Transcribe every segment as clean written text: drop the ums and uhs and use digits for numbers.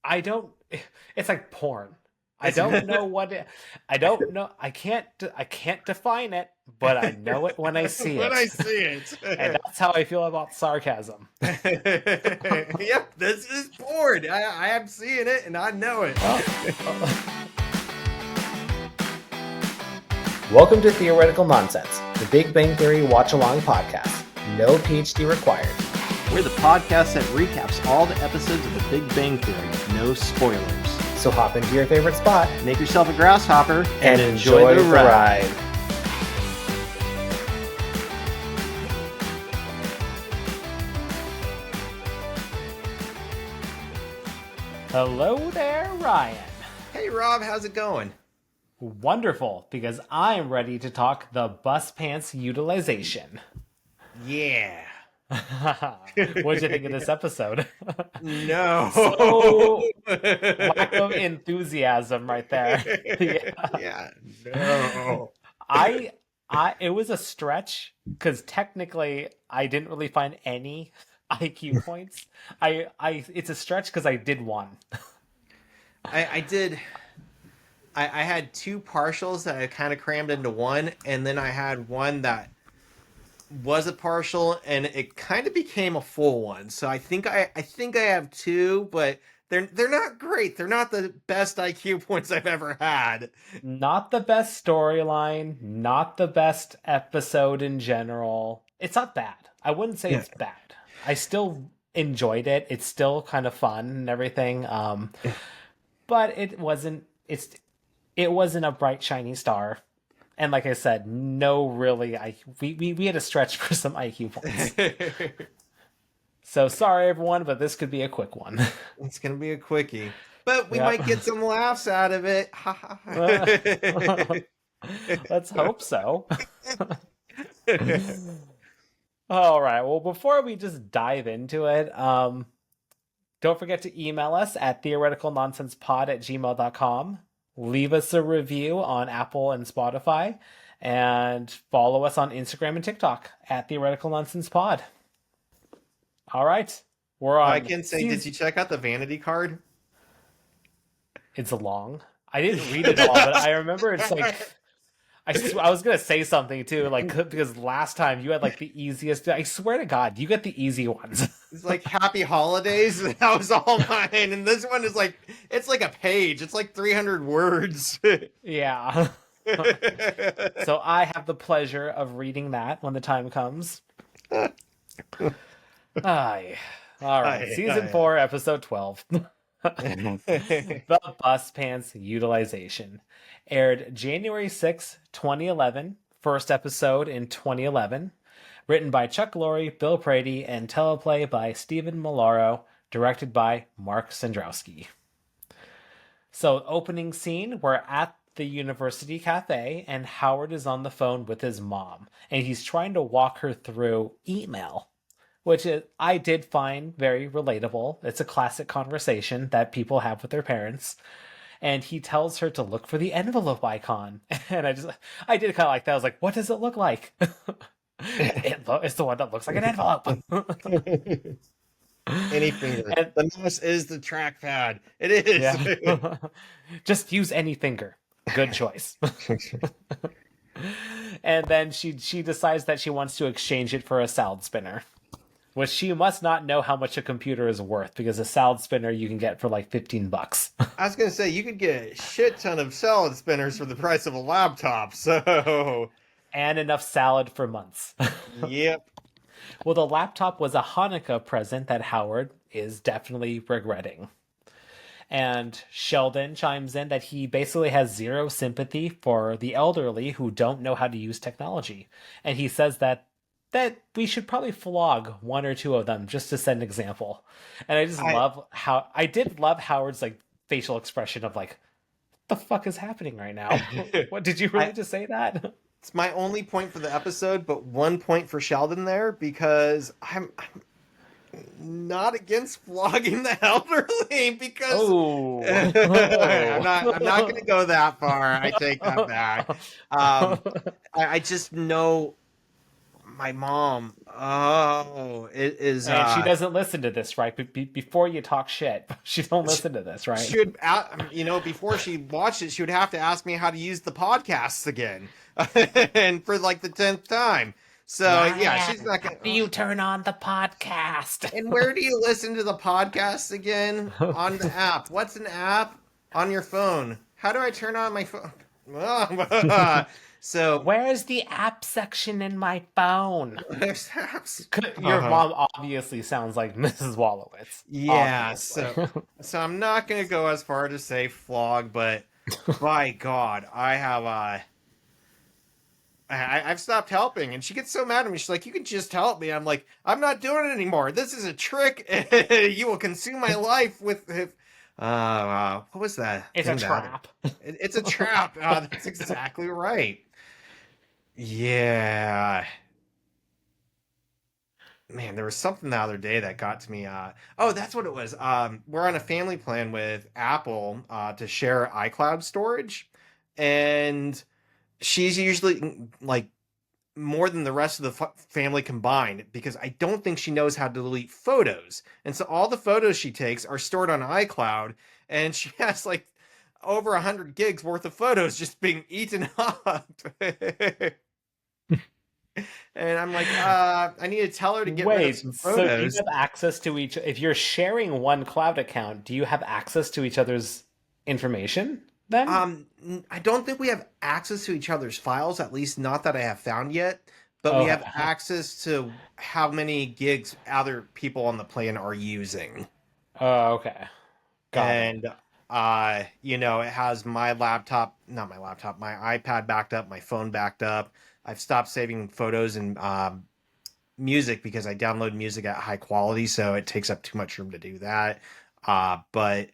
I don't. It's like porn. I don't know I don't know. I can't define it, but I know it when I see when I it, see it. and that's how I feel about sarcasm. Yep, this is porn. I am seeing it and I know it. Welcome to Theoretical Nonsense, the Big Bang Theory watch-along podcast. No PhD required. We're the podcast that recaps all the episodes of The Big Bang Theory. No spoilers. So hop into your favorite spot Make yourself a grasshopper and enjoy the ride. Hello there, Ryan. Hey Rob, how's it going? Wonderful, because I am ready to talk the bus pants utilization. Yeah. What'd you think of this episode? No. So lack of enthusiasm right there. Yeah. No. It was a stretch because technically I didn't really find any IQ points. It's a stretch because I did one. I did. I had two partials that I kind of crammed into one, and then I had one that was a partial, and it kind of became a full one. So I think I have two, but they're not great. They're not the best IQ points I've ever had. Not the best storyline, not the best episode in general. It's not bad. I wouldn't say it's bad. I still enjoyed it. It's still kind of fun and everything. But it wasn't a bright shiny star. And like I said, no really we had to stretch for some IQ points. So sorry everyone, but this could be a quick one. It's gonna be a quickie. But we might get some laughs out of it. Let's hope so. All right. Well, before we just dive into it, don't forget to email us at theoreticalnonsensepod@gmail.com. Leave us a review on Apple and Spotify, and follow us on Instagram and TikTok at Theoretical Nonsense Pod. All right. We're on. I can say, did you check out the vanity card? It's long. I didn't read it all, but I remember it's like I was gonna say something too, like because last time you had like the easiest. I swear to God, you get the easy ones. It's like Happy Holidays. That was all mine, and this one is like it's like a page. It's like 300 words. Yeah. So I have the pleasure of reading that when the time comes. Aye. All right. Season 4, episode 12. The Bus Pants Utilization. Aired January 6, 2011. First episode in 2011. Written by Chuck Lorre, Bill Prady, and teleplay by Stephen Malaro. Directed by Mark Sandrowski. So, opening scene, we're at the university cafe, and Howard is on the phone with his mom. And he's trying to walk her through email, which I did find very relatable. It's a classic conversation that people have with their parents. And he tells her to look for the envelope icon. And I did kind of like that. I was like, what does it look like? It's the one that looks like an envelope. Any finger. And the mouse is the trackpad. It is. Yeah. Just use any finger. Good choice. And then she decides that she wants to exchange it for a salad spinner. Which she must not know how much a computer is worth, because a salad spinner you can get for like $15. I was going to say, you could get a shit ton of salad spinners for the price of a laptop, so... And enough salad for months. Yep. Well, the laptop was a Hanukkah present that Howard is definitely regretting. And Sheldon chimes in that he basically has zero sympathy for the elderly who don't know how to use technology. And he says that we should probably flog one or two of them just to set an example. And I did love Howard's like facial expression of like, what the fuck is happening right now? What did you really just say that? It's my only point for the episode, but 1 point for Sheldon there, because I'm not against flogging the elderly, because I'm not going to go that far. I take that back. I just know my mom. Oh, it is. And she doesn't listen to this, right? Before you talk shit, she don't listen to this, right? She would, before she watched it, she would have to ask me how to use the podcasts again, and for like the 10th time. So yeah, she's not gonna. Do you turn on the podcast? And where do you listen to the podcasts again? On the app. What's an app on your phone? How do I turn on my phone? So where's the app section in my phone? there's apps. Your mom obviously sounds like Mrs. Wallowitz. Yeah, Obviously. so I'm not gonna go as far to say flog, but by God, I have I've stopped helping, and she gets so mad at me. She's like, "You can just help me." I'm like, "I'm not doing it anymore. This is a trick. You will consume my life with." What was that? It's a trap. It's a trap. That's exactly right. Yeah. Man, there was something the other day that got to me. Oh, that's what it was. We're on a family plan with Apple to share iCloud storage, and she's usually like more than the rest of the family combined because I don't think she knows how to delete photos. And so all the photos she takes are stored on iCloud, and she has like over 100 gigs worth of photos just being eaten up. And I'm like, I need to tell her to get rid of some photos. So you have access to if you're sharing one cloud account, do you have access to each other's information then? I don't think we have access to each other's files, at least not that I have found yet. But we have access to how many gigs other people on the plan are using. Oh, okay. Got it. It has my iPad backed up, my phone backed up. I've stopped saving photos and music because I download music at high quality, so it takes up too much room to do that. But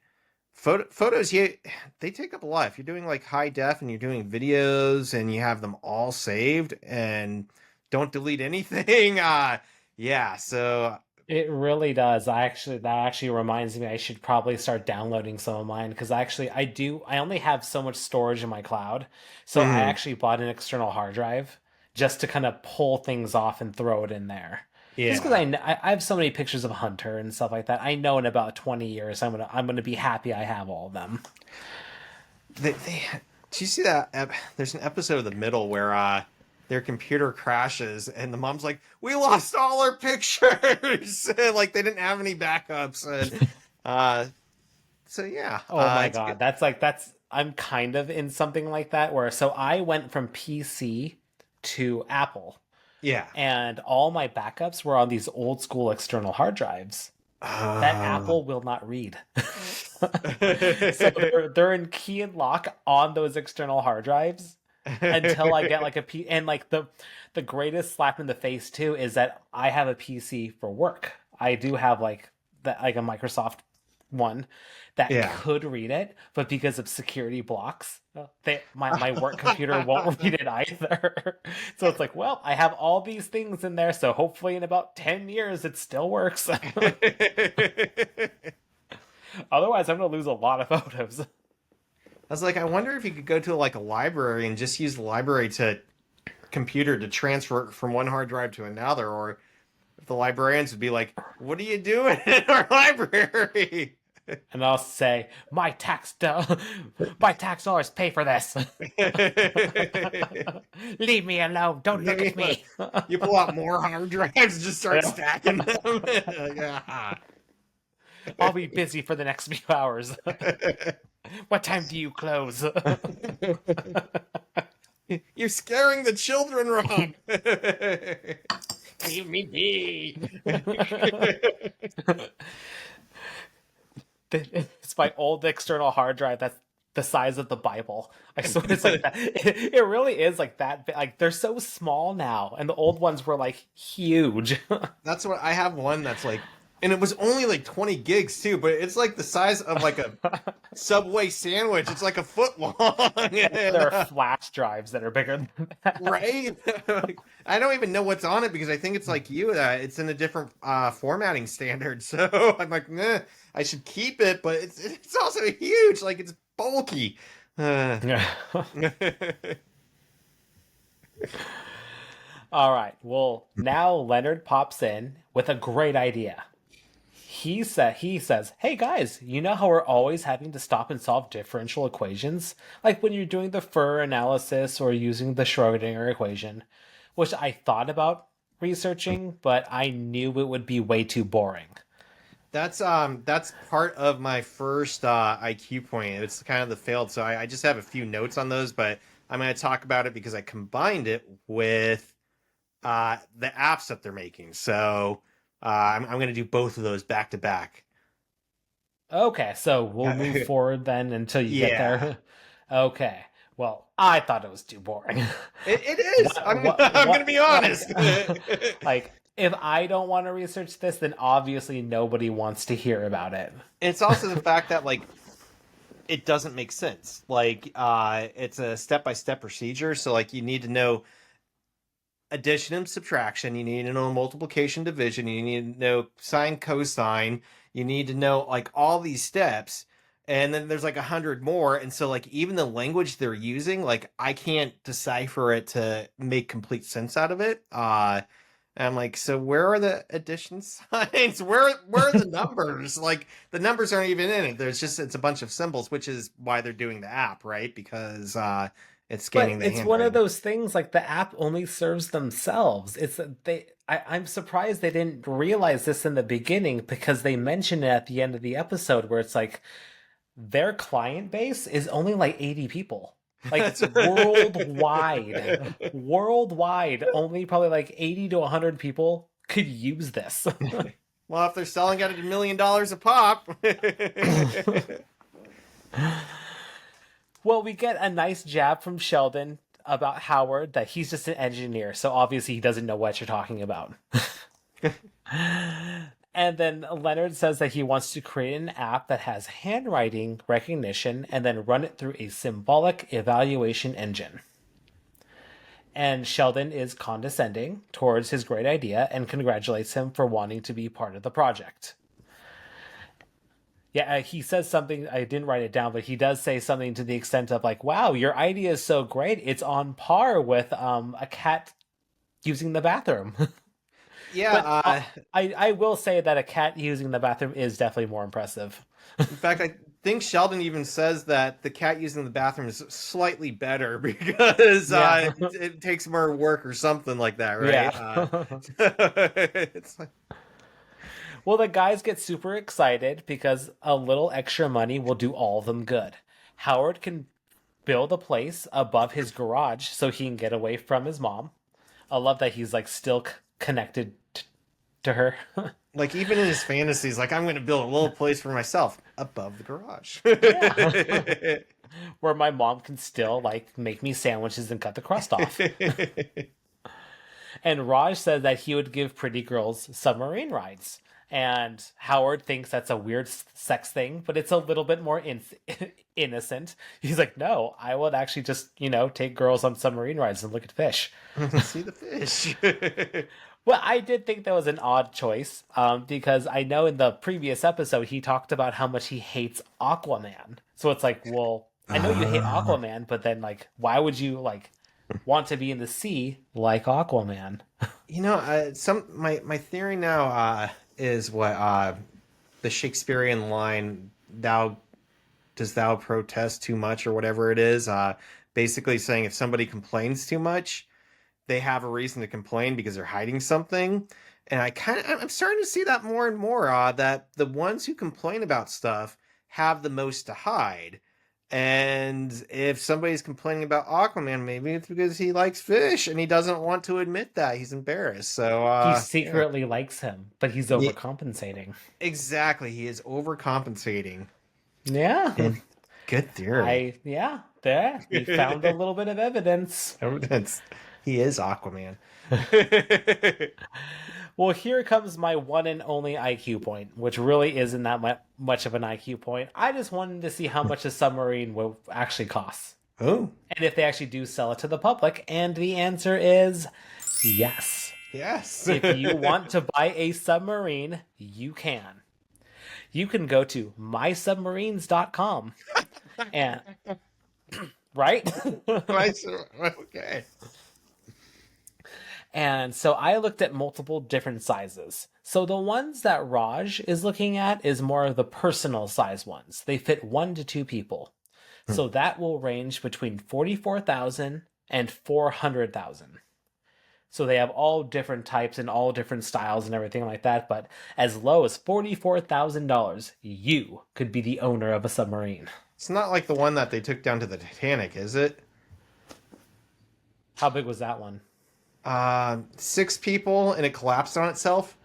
photos, they take up a lot. If you're doing like high def and you're doing videos and you have them all saved and don't delete anything, so it really does. That actually reminds me I should probably start downloading some of mine because I only have so much storage in my cloud. So I actually bought an external hard drive just to kind of pull things off and throw it in there. Yeah. Just because I have so many pictures of Hunter and stuff like that. I know in about 20 years I'm gonna be happy I have all of them. Do you see that? There's an episode of The Middle where their computer crashes and the mom's like, "We lost all our pictures." Like they didn't have any backups. And, so yeah. Oh my God, I'm kind of in something like that where I went from PC to Apple. Yeah. And all my backups were on these old school external hard drives that Apple will not read. So they're in key and lock on those external hard drives until I get like and like the greatest slap in the face too is that I have a PC for work. I do have like a Microsoft one that could read it, but because of security blocks, my work computer won't read it either. So it's like, well, I have all these things in there, so hopefully in about 10 years it still works. Otherwise, I'm going to lose a lot of photos. I was like, I wonder if you could go to like a library and just use the library computer to transfer it from one hard drive to another, or if the librarians would be like, "What are you doing in our library?" And I'll say, my tax dollars pay for this. Leave me alone. Don't look at me. You pull out more hard drives and just start stacking them. Yeah. I'll be busy for the next few hours. What time do you close? You're scaring the children, Rob. Leave me be. It's my old external hard drive that's the size of the Bible. I swear it's like that. It really is like that. Like they're so small now, and the old ones were like huge. That's what I have one that's like, and it was only like 20 gigs too, but it's like the size of like a Subway sandwich. It's like a foot long. There are flash drives that are bigger than that. Right? I don't even know what's on it because I think it's like it's in a different formatting standard. So I'm like, nah, I should keep it, but it's also huge. Like it's bulky. All right. Well, now Leonard pops in with a great idea. He says, "Hey guys, you know how we're always having to stop and solve differential equations, like when you're doing the Fur analysis or using the Schrodinger equation, which I thought about researching, but I knew it would be way too boring." That's part of my first IQ point. It's kind of the failed, so I just have a few notes on those, but I'm going to talk about it because I combined it with the apps that they're making. So I'm going to do both of those back to back. Okay, so we'll move forward then until you get Yeah. there. Okay. Well, I thought it was too boring. It is. I'm going to be Like, honest. like, if I don't want to research this, then obviously nobody wants to hear about it. It's also the fact that like it doesn't make sense. Like it's a step-by-step procedure, so like you need to know addition and subtraction, you need to know multiplication, division, you need to know sine, cosine, you need to know like all these steps, and then there's like 100 more, and so like even the language they're using, like I can't decipher it to make complete sense out of it. And I'm like, so where are the addition signs? Where are the numbers? Like the numbers aren't even in it. It's a bunch of symbols, which is why they're doing the app, right? Because it's scanning But the it's one of handwriting. those things like the app only serves themselves. I'm surprised they didn't realize this in the beginning because they mention it at the end of the episode where it's like their client base is only like 80 people. Like worldwide. Worldwide, only probably like 80 to 100 people could use this. Well, if they're selling at $1 million a pop. Well, we get a nice jab from Sheldon about Howard that he's just an engineer, so obviously he doesn't know what you're talking about. And then Leonard says that he wants to create an app that has handwriting recognition and then run it through a symbolic evaluation engine. And Sheldon is condescending towards his great idea and congratulates him for wanting to be part of the project. Yeah, he says something, I didn't write it down, but he does say something to the extent of like, wow, your idea is so great. It's on par with a cat using the bathroom. Yeah, But I will say that a cat using the bathroom is definitely more impressive. in fact, I think Sheldon even says that the cat using the bathroom is slightly better because Yeah. it takes more work or something like that, right? Yeah. It's like, Well, the guys get super excited because a little extra money will do all of them good. Howard can build a place above his garage so he can get away from his mom. I love that he's like still connected to her. like even in his fantasies, like I'm going to build a little place for myself above the garage. Yeah. Where my mom can still like make me sandwiches and cut the crust off. And Raj said that he would give pretty girls submarine rides. And Howard thinks that's a weird sex thing, but it's a little bit more innocent. He's like, no, I would actually just, take girls on submarine rides and look at fish. See the fish. Well, I did think that was an odd choice because I know in the previous episode he talked about how much he hates Aquaman. So it's like, well, I know you hate Aquaman, but then like, why would you like want to be in the sea like Aquaman? My theory now is what the Shakespearean line "Thou does thou protest too much" or whatever it is. Basically saying if somebody complains too much, they have a reason to complain because they're hiding something. And I'm starting to see that more and more. That the ones who complain about stuff have the most to hide. And if somebody's complaining about Aquaman, maybe it's because he likes fish and he doesn't want to admit that. He's embarrassed. So He yeah. secretly likes him, but he's overcompensating. Exactly. He is overcompensating. Yeah. Good theory. There. We found a little bit of evidence. Evidence. He is Aquaman. Well, here comes my one and only IQ point, which really isn't that much of an IQ point. I just wanted to see how much a submarine will actually cost. Oh. And if they actually do sell it to the public. And the answer is yes. Yes. If you want to buy a submarine, you can. You can go to mysubmarines.com and right? Okay. And so I looked at multiple different sizes. So the ones that Raj is looking at is more of the personal size ones. They fit 1 to 2 people. So that will range between 44,000 and 400,000. So they have all different types and all different styles and everything like that. But as low as $44,000, you could be the owner of a submarine. It's not like the one that they took down to the Titanic, is it? How big was that one? 6 people and it collapsed on itself.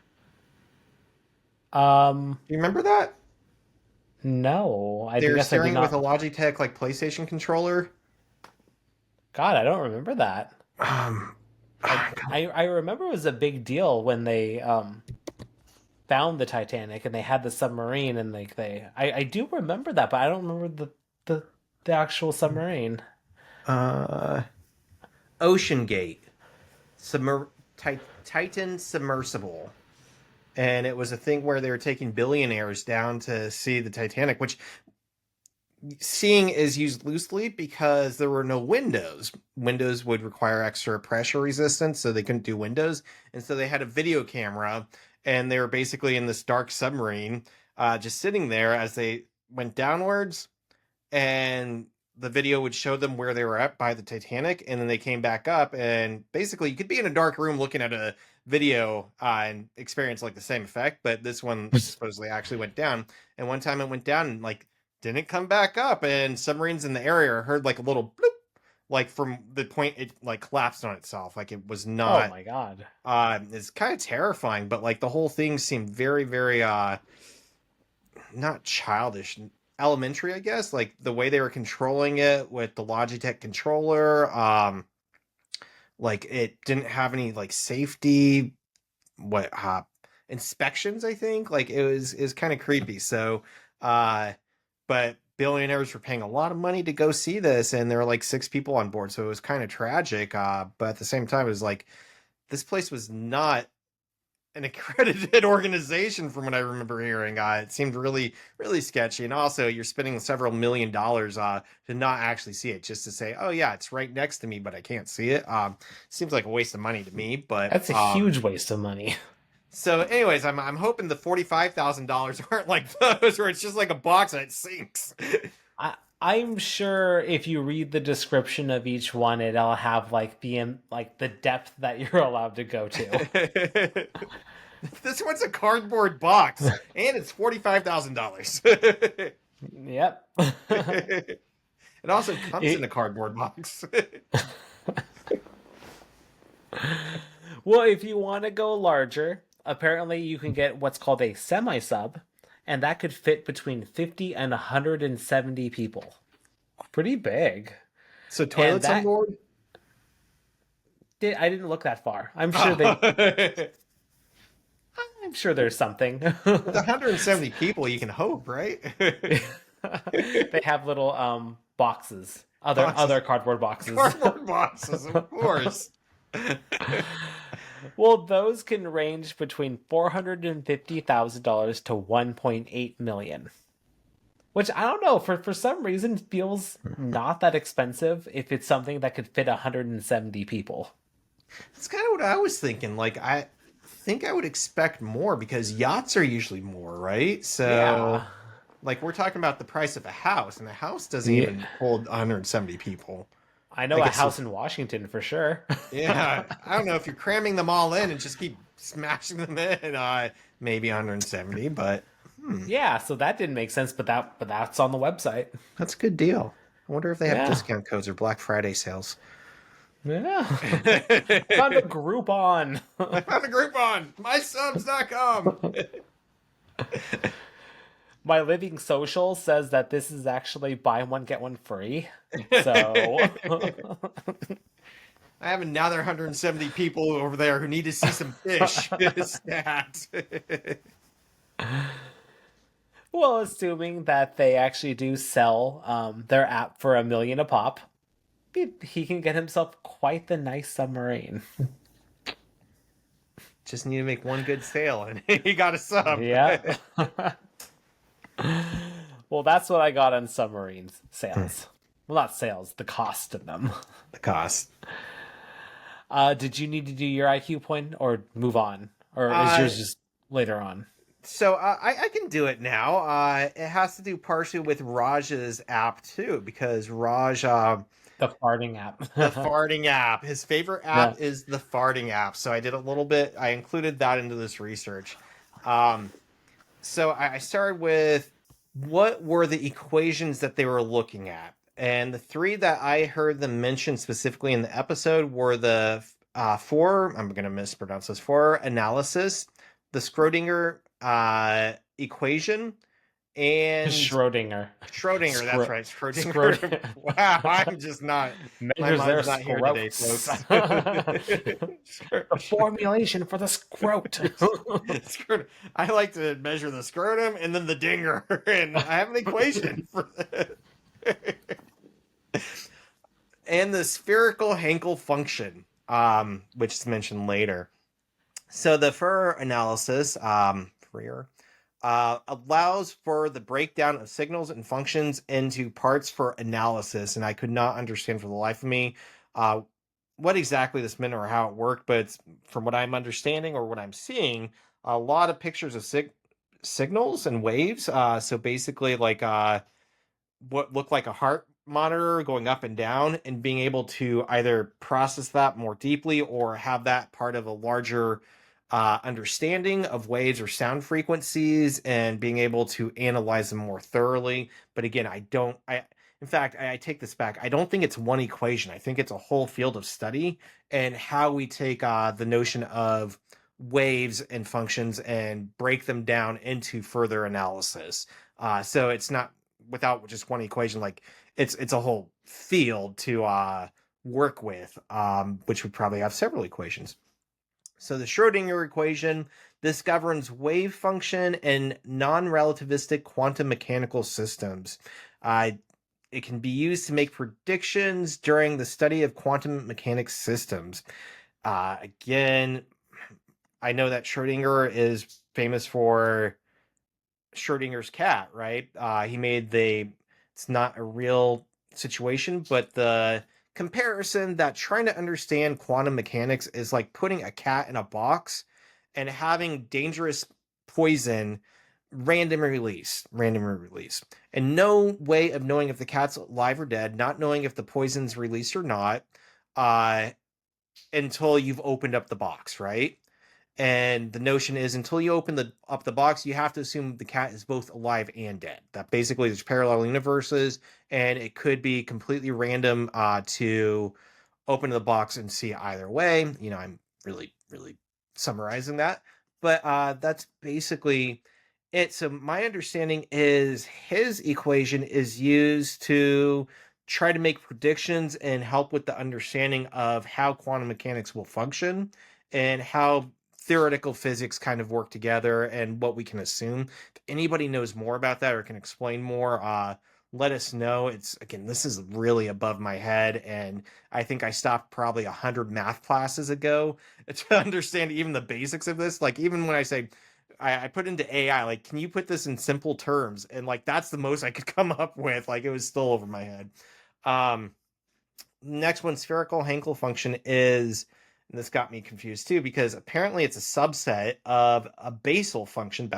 Um, Do you remember that? no, I They were guess I did steering it with not. a Logitech like PlayStation controller. God, I don't remember that. Um, I remember it was a big deal when they found the Titanic and they had the submarine and I do remember that, but I don't remember the actual submarine. uh, Ocean Gate, Titan submersible, and it was a thing where they were taking billionaires down to see the Titanic, which seeing is used loosely because there were no windows. Windows would require extra pressure resistance, so they couldn't do windows. And so they had a video camera, and they were basically in this dark submarine, just sitting there as they went downwards, and the video would show them where they were at by the Titanic, and then they came back up, and basically you could be in a dark room looking at a video and experience like the same effect, but this one supposedly actually went down. And one time it went down and like didn't come back up, and submarines in the area heard like a little bloop, like from the point it like collapsed on itself. Like it was Oh not. my god. It's kind of terrifying, but like the whole thing seemed very, very not childish, elementary, I guess. Like the way they were controlling it with the Logitech controller. Like it didn't have any like safety what inspections, I think. Like it was kind of creepy. So but billionaires were paying a lot of money to go see this, and there were like 6 people on board, so it was kind of tragic. But at the same time, it was like this place was not an accredited organization from what I remember hearing. It seemed really, really sketchy. And also, you're spending several $1 million to not actually see it, just to say, oh, yeah, it's right next to me, but I can't see it. Seems like a waste of money to me. But That's a huge waste of money. So, anyways, I'm hoping the $45,000 aren't like those, where it's just like a box and it sinks. I'm sure if you read the description of each one, it'll have like the depth that you're allowed to go to. This one's a cardboard box, and it's $45,000. Yep. It also comes in a cardboard box. Well, if you want to go larger, apparently you can get what's called a semi-sub, and that could fit between 50 and 170 people. Pretty big. So toilets on board? I didn't look that far. I'm sure I'm sure there's something. With 170 people, you can hope, right? They have little boxes. Other cardboard boxes. Cardboard boxes, of course. Well, those can range between $450,000 to $1.8 million. Which I don't know, for some reason feels not that expensive if it's something that could fit 170 people. That's kind of what I was thinking. Like I think I would expect more because yachts are usually more, right? So Yeah. like we're talking about the price of a house, and a house doesn't even hold 170 people. I know a house in Washington for sure. Yeah, I don't know if you're cramming them all in and just keep smashing them in. Maybe 170, but Yeah, so that didn't make sense, but that's on the website. that's a good deal. I wonder if they have Yeah. discount codes or Black Friday sales. Yeah. Found a Groupon. I found a Groupon. MySubs.com. My Living Social says that this is actually buy one get one free. So I have another 170 people over there who need to see some fish stacked. well, assuming that they actually do sell their app for $1 million a pop, he can get himself quite the nice submarine. Just need to make one good sale and he got a sub. Yeah. Well, that's what I got on submarines sales. Well, not sales, the cost of them. The cost. Did you need to do your IQ point or move on? Or is Uh, yours just later on? so I can do it now. It has to do partially with Raj's app too, because Raj, The farting app. the farting app, his favorite Yeah. app is the farting app. So I did a little bit. I included that into this research. Um, so I started with what were the equations that they were looking at, and the three that I heard them mention specifically in the episode were the four. I'm going to mispronounce this. For analysis, the Schrodinger equation, and Schrodinger. Schrodinger. That's Scro- right, Schrodinger. Scrod- Wow, I'm just not. My Measures their mind's not here today, scrotes. folks. The formulation for the scrot. I like to measure the scrotum and then the dinger, and I have an equation for that. And the spherical Hankel function, which is mentioned later. So the Fourier analysis, Fourier, allows for the breakdown of signals and functions into parts for analysis, and I could not understand for the life of me uh, what exactly this meant or how it worked. But it's, from what I'm understanding or what I'm seeing, a lot of pictures of signals and waves. So basically, like what looked like a heart monitor going up and down, and being able to either process that more deeply or have that part of a larger understanding of waves or sound frequencies, and being able to analyze them more thoroughly. But again, in fact, I take this back. I don't think it's one equation. I think it's a whole field of study, and how we take the notion of waves and functions and break them down into further analysis. So it's not without just one equation. Like it's a whole field to work with, which would probably have several equations. So the Schrodinger equation, this governs wave function in non-relativistic quantum mechanical systems. Uh, it can be used to make predictions during the study of quantum mechanics systems. Again, I know that Schrodinger is famous for Schrodinger's cat, right? He made it's not a real situation, but the comparison that trying to understand quantum mechanics is like putting a cat in a box and having dangerous poison randomly release, and no way of knowing if the cat's alive or dead, not knowing if the poison's released or not, uh, until you've opened up the box, right? And the notion is until you open up the box, you have to assume the cat is both alive and dead. That basically there's parallel universes, and it could be completely random to open the box and see either way. I'm really, really summarizing that, but that's basically it. So my understanding is his equation is used to try to make predictions and help with the understanding of how quantum mechanics will function and how theoretical physics kind of work together and what we can assume. If anybody knows more about that or can explain more, let us know. This is really above my head, and I think I stopped probably 100 math classes ago to understand even the basics of this. Like, even when I say I put into AI, like, can you put this in simple terms? And like, that's the most I could come up with. Like, it was still over my head. Um, Next one, spherical Hankel function is, and this got me confused too, because apparently it's a subset of a Bessel function,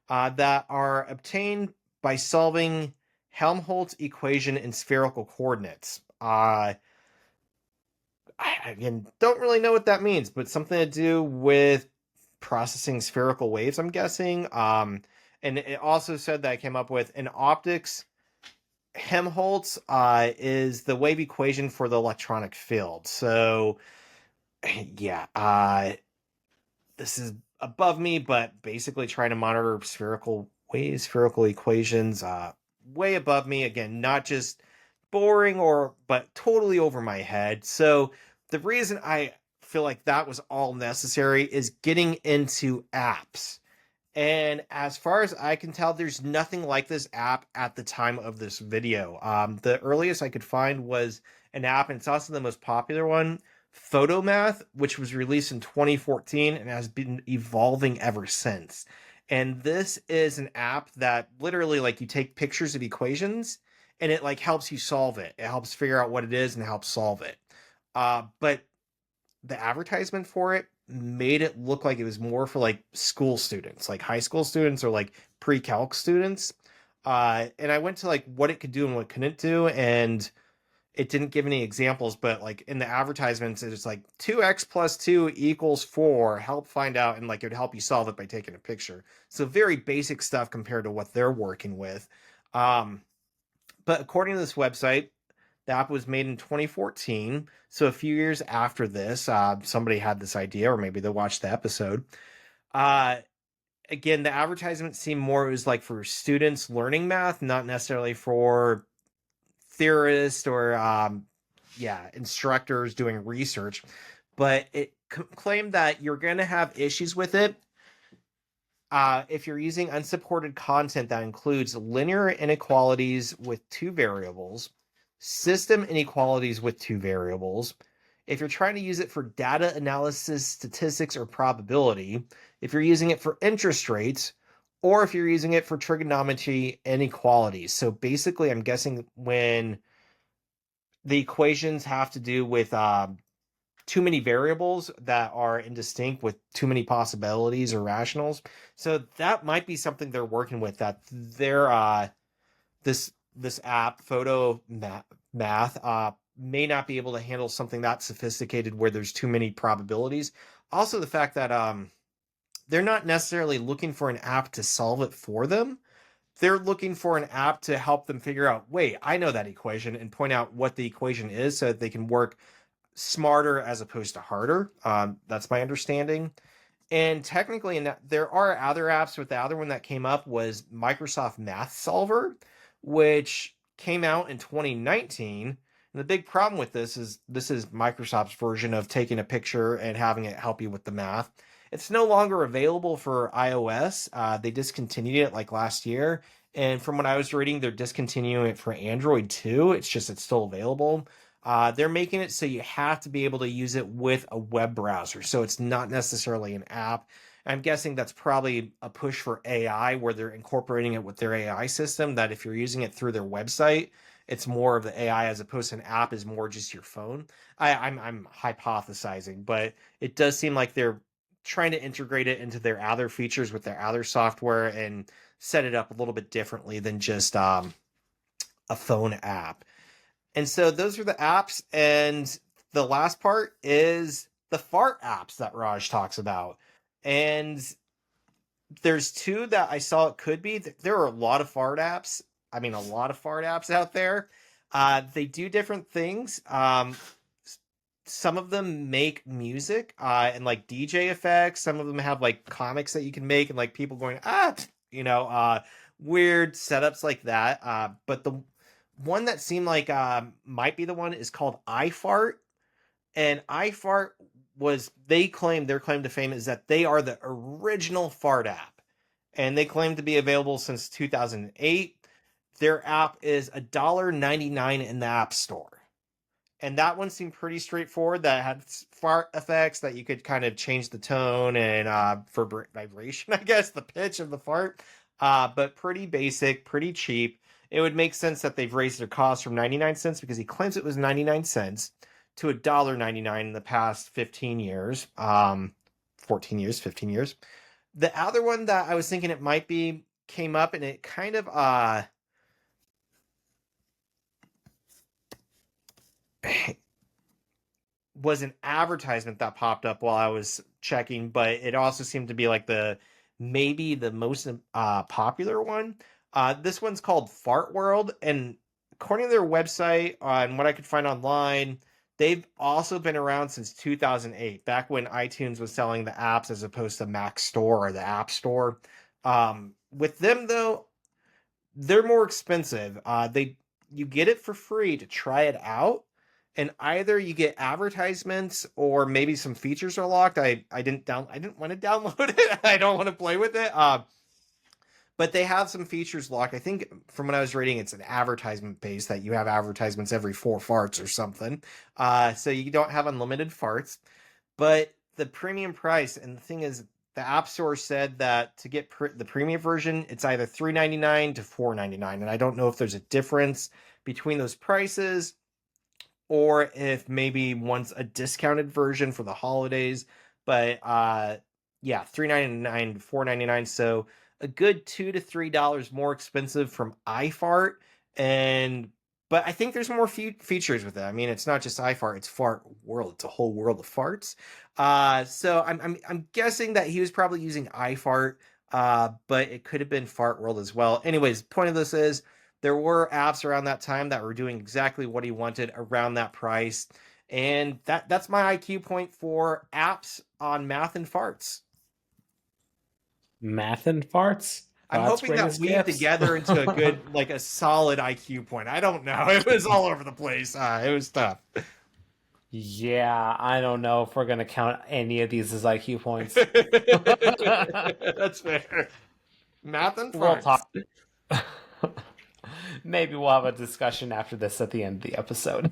that are obtained by solving Helmholtz equation in spherical coordinates. I again don't really know what that means, but something to do with processing spherical waves, I'm guessing. And it also said that I came up with in optics, Helmholtz is the wave equation for the electronic field. So yeah, this is above me, but basically trying to monitor spherical waves, spherical equations, way above me. Again, not just boring but totally over my head. So the reason I feel like that was all necessary is getting into apps. And as far as I can tell, there's nothing like this app at the time of this video. The earliest I could find was an app, and it's also the most popular one, Photomath, which was released in 2014 and has been evolving ever since. And this is an app that literally, like, you take pictures of equations and it like helps you solve it. It helps figure out what it is and helps solve it. But the advertisement for it made it look like it was more for like school students, like high school students or like pre-calc students. And I went to like what it could do and what it couldn't do, and it didn't give any examples, but like in the advertisements, it's like 2x plus 2 equals 4. Help find out, and like it would help you solve it by taking a picture. So very basic stuff compared to what they're working with. But according to this website, the app was made in 2014. So a few years after this, somebody had this idea, or maybe they watched the episode. Uh, Again, the advertisement seemed more, it was like for students learning math, not necessarily for theorists or instructors doing research. But it claimed that you're going to have issues with it if you're using unsupported content that includes linear inequalities with two variables, system inequalities with two variables, if you're trying to use it for data analysis, statistics, or probability, if you're using it for interest rates, or if you're using it for trigonometry inequalities. So basically, I'm guessing when the equations have to do with too many variables that are indistinct with too many possibilities or rationals. So that might be something they're working with, that they're this app photo math may not be able to handle something that sophisticated where there's too many probabilities. Also, the fact that they're not necessarily looking for an app to solve it for them. They're looking for an app to help them figure out, wait, I know that equation, and point out what the equation is so that they can work smarter as opposed to harder. That's my understanding. And technically, there are other apps, but the other one that came up was Microsoft Math Solver, which came out in 2019. And the big problem with this is Microsoft's version of taking a picture and having it help you with the math. It's no longer available for iOS. They discontinued it like last year. And from what I was reading, they're discontinuing it for Android too. It's still available. They're making it so you have to be able to use it with a web browser. So it's not necessarily an app. I'm guessing that's probably a push for AI, where they're incorporating it with their AI system, that if you're using it through their website, it's more of the AI as opposed to an app is more just your phone. I'm hypothesizing, but it does seem like they're trying to integrate it into their other features with their other software and set it up a little bit differently than just a phone app. And so those are the apps. And the last part is the fart apps that Raj talks about. And there's two that I saw it could be. There are a lot of fart apps. I mean, a lot of fart apps out there. They do different things. Some of them make music and like DJ effects. Some of them have like comics that you can make and like people going, weird setups like that. But the one that seemed like might be the one is called iFart. And iFart was, their claim to fame is that they are the original fart app. And they claim to be available since 2008. Their app is $1.99 in the App Store. And that one seemed pretty straightforward. That had fart effects that you could kind of change the tone and for vibration, I guess, the pitch of the fart. But pretty basic, pretty cheap. It would make sense that they've raised their cost from 99 cents, because he claims it was 99 cents, to $1.99 in the past 15 years. 14 years, 15 years. The other one that I was thinking it might be came up, and it kind of was an advertisement that popped up while I was checking, but it also seemed to be like maybe the most popular one. This one's called Fart World, and according to their website and what I could find online, they've also been around since 2008, back when iTunes was selling the apps as opposed to Mac Store or the App Store. With them though, they're more expensive. You get it for free to try it out, and either you get advertisements or maybe some features are locked. I didn't want to download it. I don't want to play with it. But they have some features locked. I think from what I was reading, it's an advertisement base, that you have advertisements every 4 farts or something. So you don't have unlimited farts. But the premium price, and the thing is, the App Store said that to get the premium version, it's either $3.99 to $4.99. And I don't know if there's a difference between those prices. or if maybe wants a discounted version for the holidays. But yeah, $3.99 to $4.99. So a good $2 to $3 more expensive from iFart. But I think there's more features with it. I mean, it's not just iFart; it's Fart World. It's a whole world of farts. So I'm guessing that he was probably using iFart, but it could have been Fart World as well. Anyways, point of this is there were apps around that time that were doing exactly what he wanted around that price, and that's my IQ point for apps on math and farts. Math and farts. I'm hoping that weave together into a good, like a solid IQ point. I don't know. It was all over the place. It was tough. Yeah, I don't know if we're going to count any of these as IQ points. That's fair. Math and farts. We'll talk. Maybe we'll have a discussion after this at the end of the episode.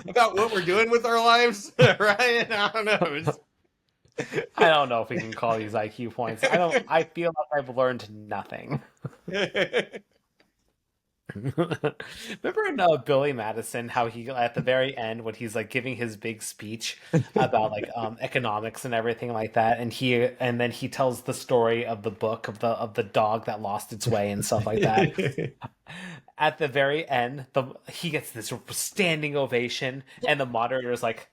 About what we're doing with our lives, Ryan? I don't know. I don't know if we can call these IQ points. I feel like I've learned nothing. Remember in Billy Madison, how he at the very end when he's like giving his big speech about like economics and everything like that, and then he tells the story of the book of the dog that lost its way and stuff like that. At the very end, he gets this standing ovation, and the moderator is like,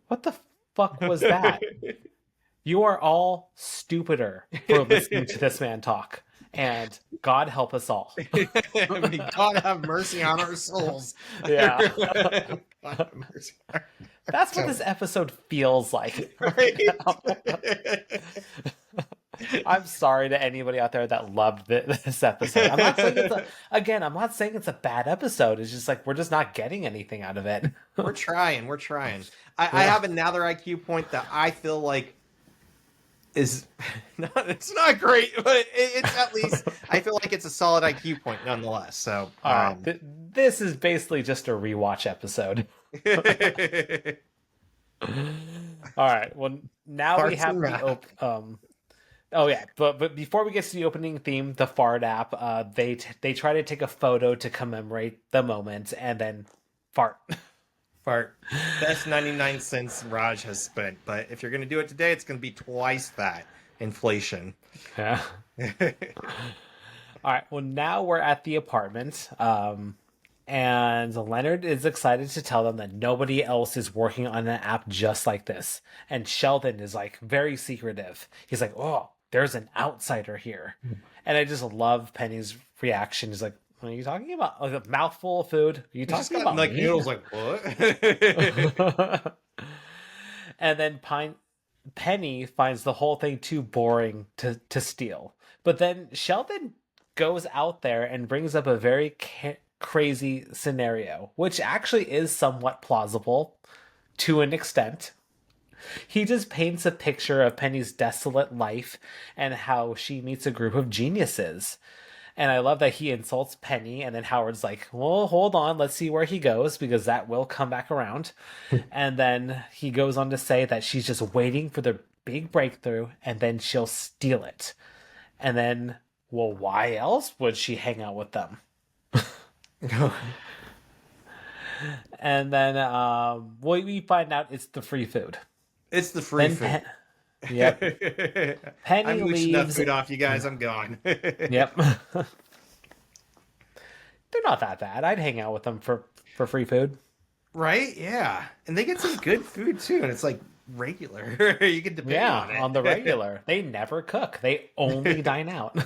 "What the fuck was that? You are all stupider for listening to this man talk." And God help us all. May God have mercy on our souls. Yeah. God have mercy. That's what this episode feels like. Right? I'm sorry to anybody out there that loved this episode. I'm not saying it's a bad episode. It's just like we're just not getting anything out of it. We're trying. I have another IQ point that I feel like it's not great, but it's at least I feel like it's a solid IQ point nonetheless. So this is basically just a rewatch episode. All right. Well, now we have the oh yeah, but before we get to the opening theme, the fart app, they try to take a photo to commemorate the moment and then fart. Best 99 cents Raj has spent, but if you're going to do it today, it's going to be twice that inflation. Yeah. All right. Well, now we're at the apartment, and Leonard is excited to tell them that nobody else is working on an app just like this. And Sheldon is like very secretive. He's like, "Oh, there's an outsider here," and I just love Penny's reaction. He's like, "What are you talking about? Like a mouthful of food? Are you talking about like me?" noodles? Like what? And then Penny finds the whole thing too boring to steal. But then Sheldon goes out there and brings up a very crazy scenario, which actually is somewhat plausible to an extent. He just paints a picture of Penny's desolate life and how she meets a group of geniuses. And I love that he insults Penny, and then Howard's like, "Well, hold on, let's see where he goes, because that will come back around." And then he goes on to say that she's just waiting for the big breakthrough, and then she'll steal it. And then, well, why else would she hang out with them? And then we find out it's the free food. It's the free food. Yep. Penny I'm leaves. That food off, you guys. I'm gone. Yep. They're not that bad. I'd hang out with them for free food. Right? Yeah. And they get some good food too, and it's like regular. You can depend on it. On the regular. They never cook. They only dine out.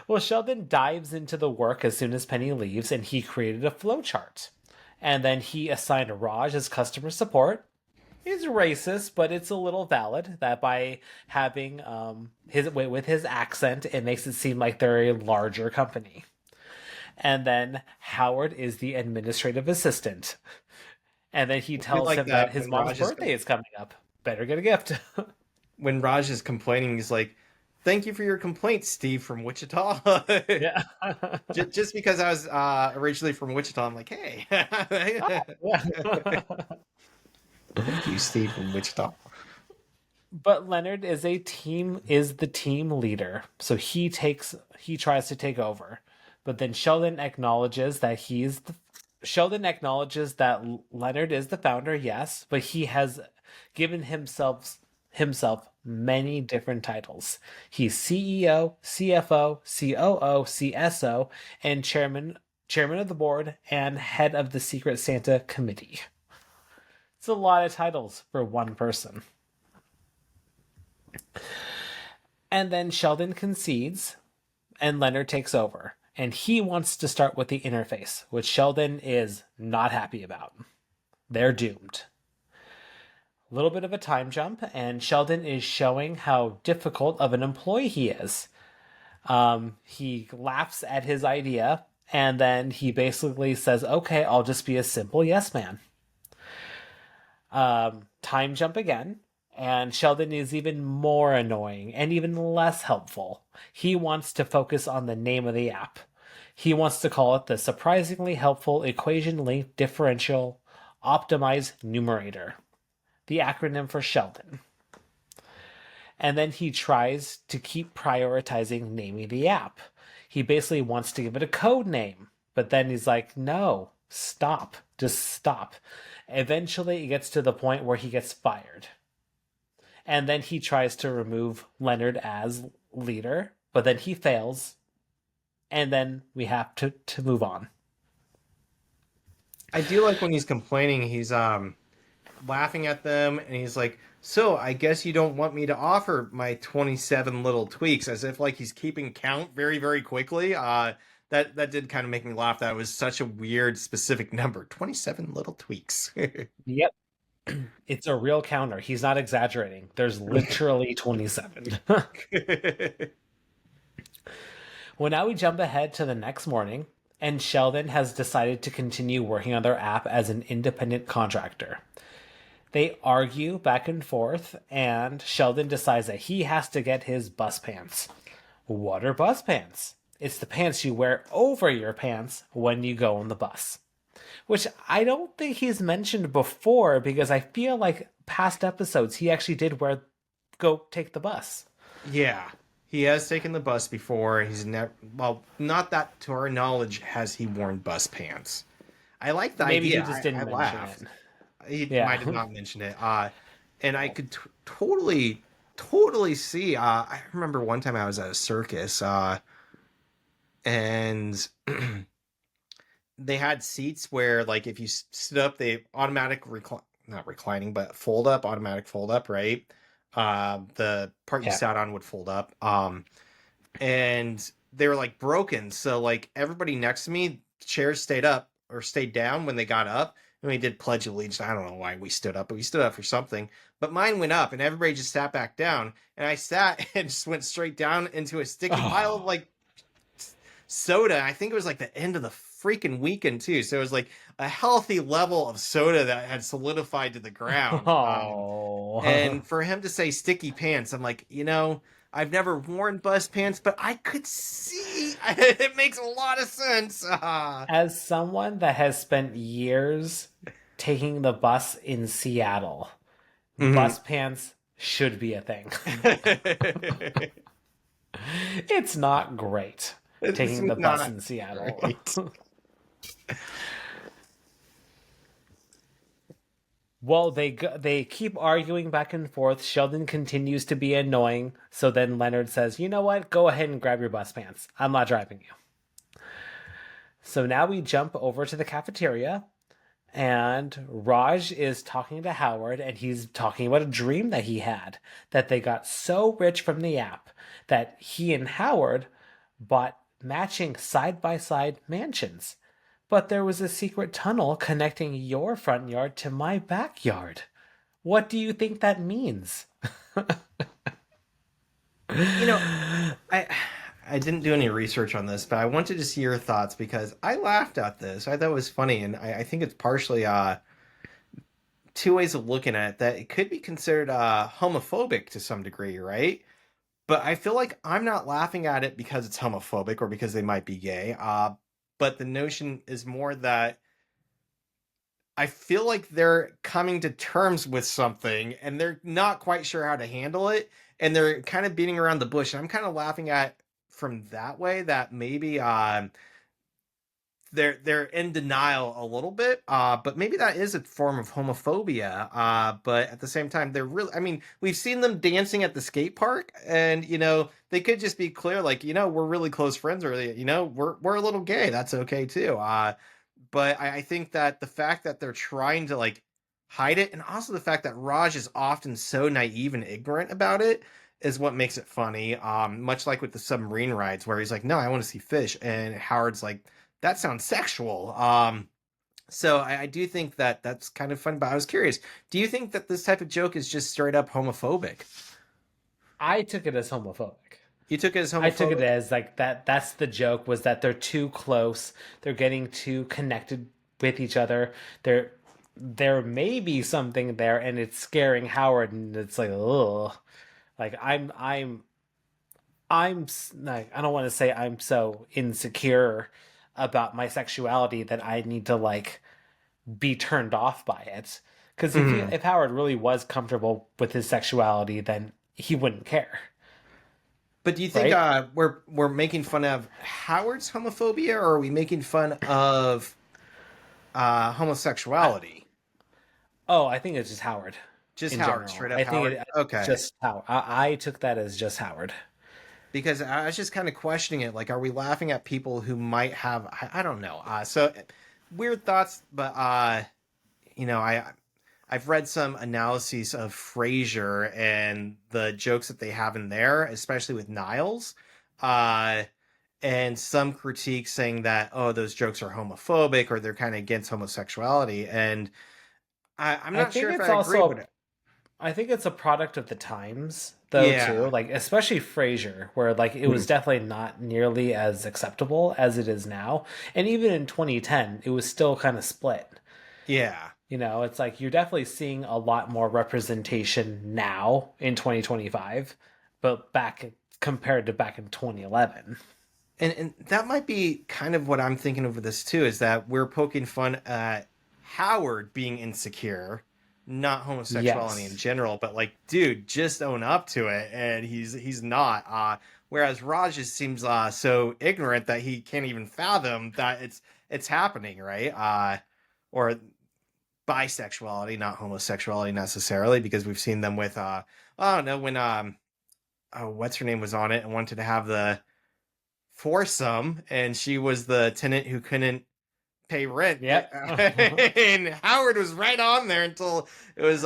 Well, Sheldon dives into the work as soon as Penny leaves, and he created a flowchart. And then he assigned Raj as customer support. It's racist, but it's a little valid that by having his accent, it makes it seem like they're a larger company. And then Howard is the administrative assistant. And then he tells him that his mom's birthday is coming up. Better get a gift. When Raj is complaining, he's like, "Thank you for your complaint, Steve from Wichita." Yeah. Just because I was originally from Wichita, I'm like, hey. Thank you, Steve from Wichita. But Leonard is the team leader, so he tries to take over. But then Sheldon acknowledges that Leonard is the founder, yes, but he has given himself many different titles. He's CEO, CFO, COO, CSO, and chairman of the board and head of the Secret Santa committee. It's a lot of titles for one person. And then Sheldon concedes and Leonard takes over. And he wants to start with the interface, which Sheldon is not happy about. They're doomed. A little bit of a time jump, and Sheldon is showing how difficult of an employee he is. He laughs at his idea, and then he basically says, okay, I'll just be a simple yes man. Time jump again, and Sheldon is even more annoying and even less helpful. He wants to focus on the name of the app. He wants to call it the Surprisingly Helpful Equation-Linked Differential Optimized Numerator, the acronym for Sheldon. And then he tries to keep prioritizing naming the app. He basically wants to give it a code name, but then he's like, no, stop, just stop. Eventually it gets to the point where he gets fired. And then he tries to remove Leonard as leader, but then he fails. And then we have to move on. I do like when he's complaining, he's laughing at them, and he's like, so I guess you don't want me to offer my 27 little tweaks, as if like he's keeping count very, very quickly. That did kind of make me laugh. That was such a weird, specific number. 27 little tweaks. Yep. It's a real counter. He's not exaggerating. There's literally 27. Well, now we jump ahead to the next morning, and Sheldon has decided to continue working on their app as an independent contractor. They argue back and forth, and Sheldon decides that he has to get his bus pants. What are bus pants? It's the pants you wear over your pants when you go on the bus. Which I don't think he's mentioned before, because I feel like past episodes he actually did go take the bus. Yeah. He has taken the bus before. He's never, well, not that to our knowledge has he worn bus pants. I like the Maybe idea. Maybe he just didn't mention it. He might have not mentioned it. And I could totally see. I remember one time I was at a circus, and they had seats where, like, if you stood up, they not reclining, but automatic fold up, right? The part you sat on would fold up. And they were like broken. So like everybody next to me, chairs stayed up or stayed down when they got up. And we did Pledge of Allegiance. I don't know why we stood up, but we stood up for something. But mine went up and everybody just sat back down. And I sat and just went straight down into a sticky pile of like soda. I think it was like the end of the freaking weekend too. So it was like a healthy level of soda that had solidified to the ground. And for him to say sticky pants, I'm like, I've never worn bus pants, but I could see it makes a lot of sense. As someone that has spent years taking the bus in Seattle, bus pants should be a thing. It's not great taking the bus in Seattle. Well, they keep arguing back and forth. Sheldon continues to be annoying. So then Leonard says, you know what? Go ahead and grab your bus pants. I'm not driving you. So now we jump over to the cafeteria. And Raj is talking to Howard. And he's talking about a dream that he had. That they got so rich from the app that he and Howard bought matching side-by-side mansions. But there was a secret tunnel connecting your front yard to my backyard. What do you think that means? I didn't do any research on this, but I wanted to see your thoughts because I laughed at this. I thought it was funny, and I think it's partially two ways of looking at it. That it could be considered homophobic to some degree, right? But I feel like I'm not laughing at it because it's homophobic or because they might be gay. But the notion is more that I feel like they're coming to terms with something and they're not quite sure how to handle it. And they're kind of beating around the bush. And I'm kind of laughing at from that way that maybe they're in denial a little bit, but maybe that is a form of homophobia. But at the same time, they're really, I mean, we've seen them dancing at the skate park, and they could just be clear, like, we're really close friends, or we're a little gay. That's okay too. But I think that the fact that they're trying to like hide it, and also the fact that Raj is often so naive and ignorant about it, is what makes it funny. Much like with the submarine rides, where he's like, "No, I want to see fish," and Howard's like, "That sounds sexual." So I do think that that's kind of fun. But I was curious, do you think that this type of joke is just straight up homophobic? I took it as homophobic. You took it as homophobic? I took it as like that's the joke, was that they're too close. They're getting too connected with each other. There may be something there, and it's scaring Howard, and it's like, ugh. Like like, I don't want to say I'm so insecure about my sexuality that I need to like be turned off by it. Because if Howard really was comfortable with his sexuality, then he wouldn't care. But do you think Right? we're making fun of Howard's homophobia, or are we making fun of homosexuality? Oh, I think it's just Howard Just in Howard, general. straight up I think Howard. it Okay. just Howard. I took that as just Howard. Because I was just kind of questioning it. Like, are we laughing at people who might have? I don't know. So weird thoughts, but I've read some analyses of Frasier and the jokes that they have in there, especially with Niles. Uh, and some critiques saying that, oh, those jokes are homophobic, or they're kind of against homosexuality. And I'm I not think sure if it's I agree with also it. I think it's a product of the times, though, too. Yeah. Like, especially Frasier, where like it was definitely not nearly as acceptable as it is now. And even in 2010, it was still kind of split. Yeah. It's like you're definitely seeing a lot more representation now in 2025, but back compared to back in 2011. And that might be kind of what I'm thinking over this too, is that we're poking fun at Howard being insecure, not homosexuality in Yes. general, but like, dude, just own up to it, and he's not. Whereas Raj just seems so ignorant that he can't even fathom that it's happening, right? Or bisexuality, not homosexuality necessarily, because we've seen them with I don't know, when oh, what's her name was on it and wanted to have the foursome, and she was the tenant who couldn't pay rent. Yep. And Howard was right on there until it was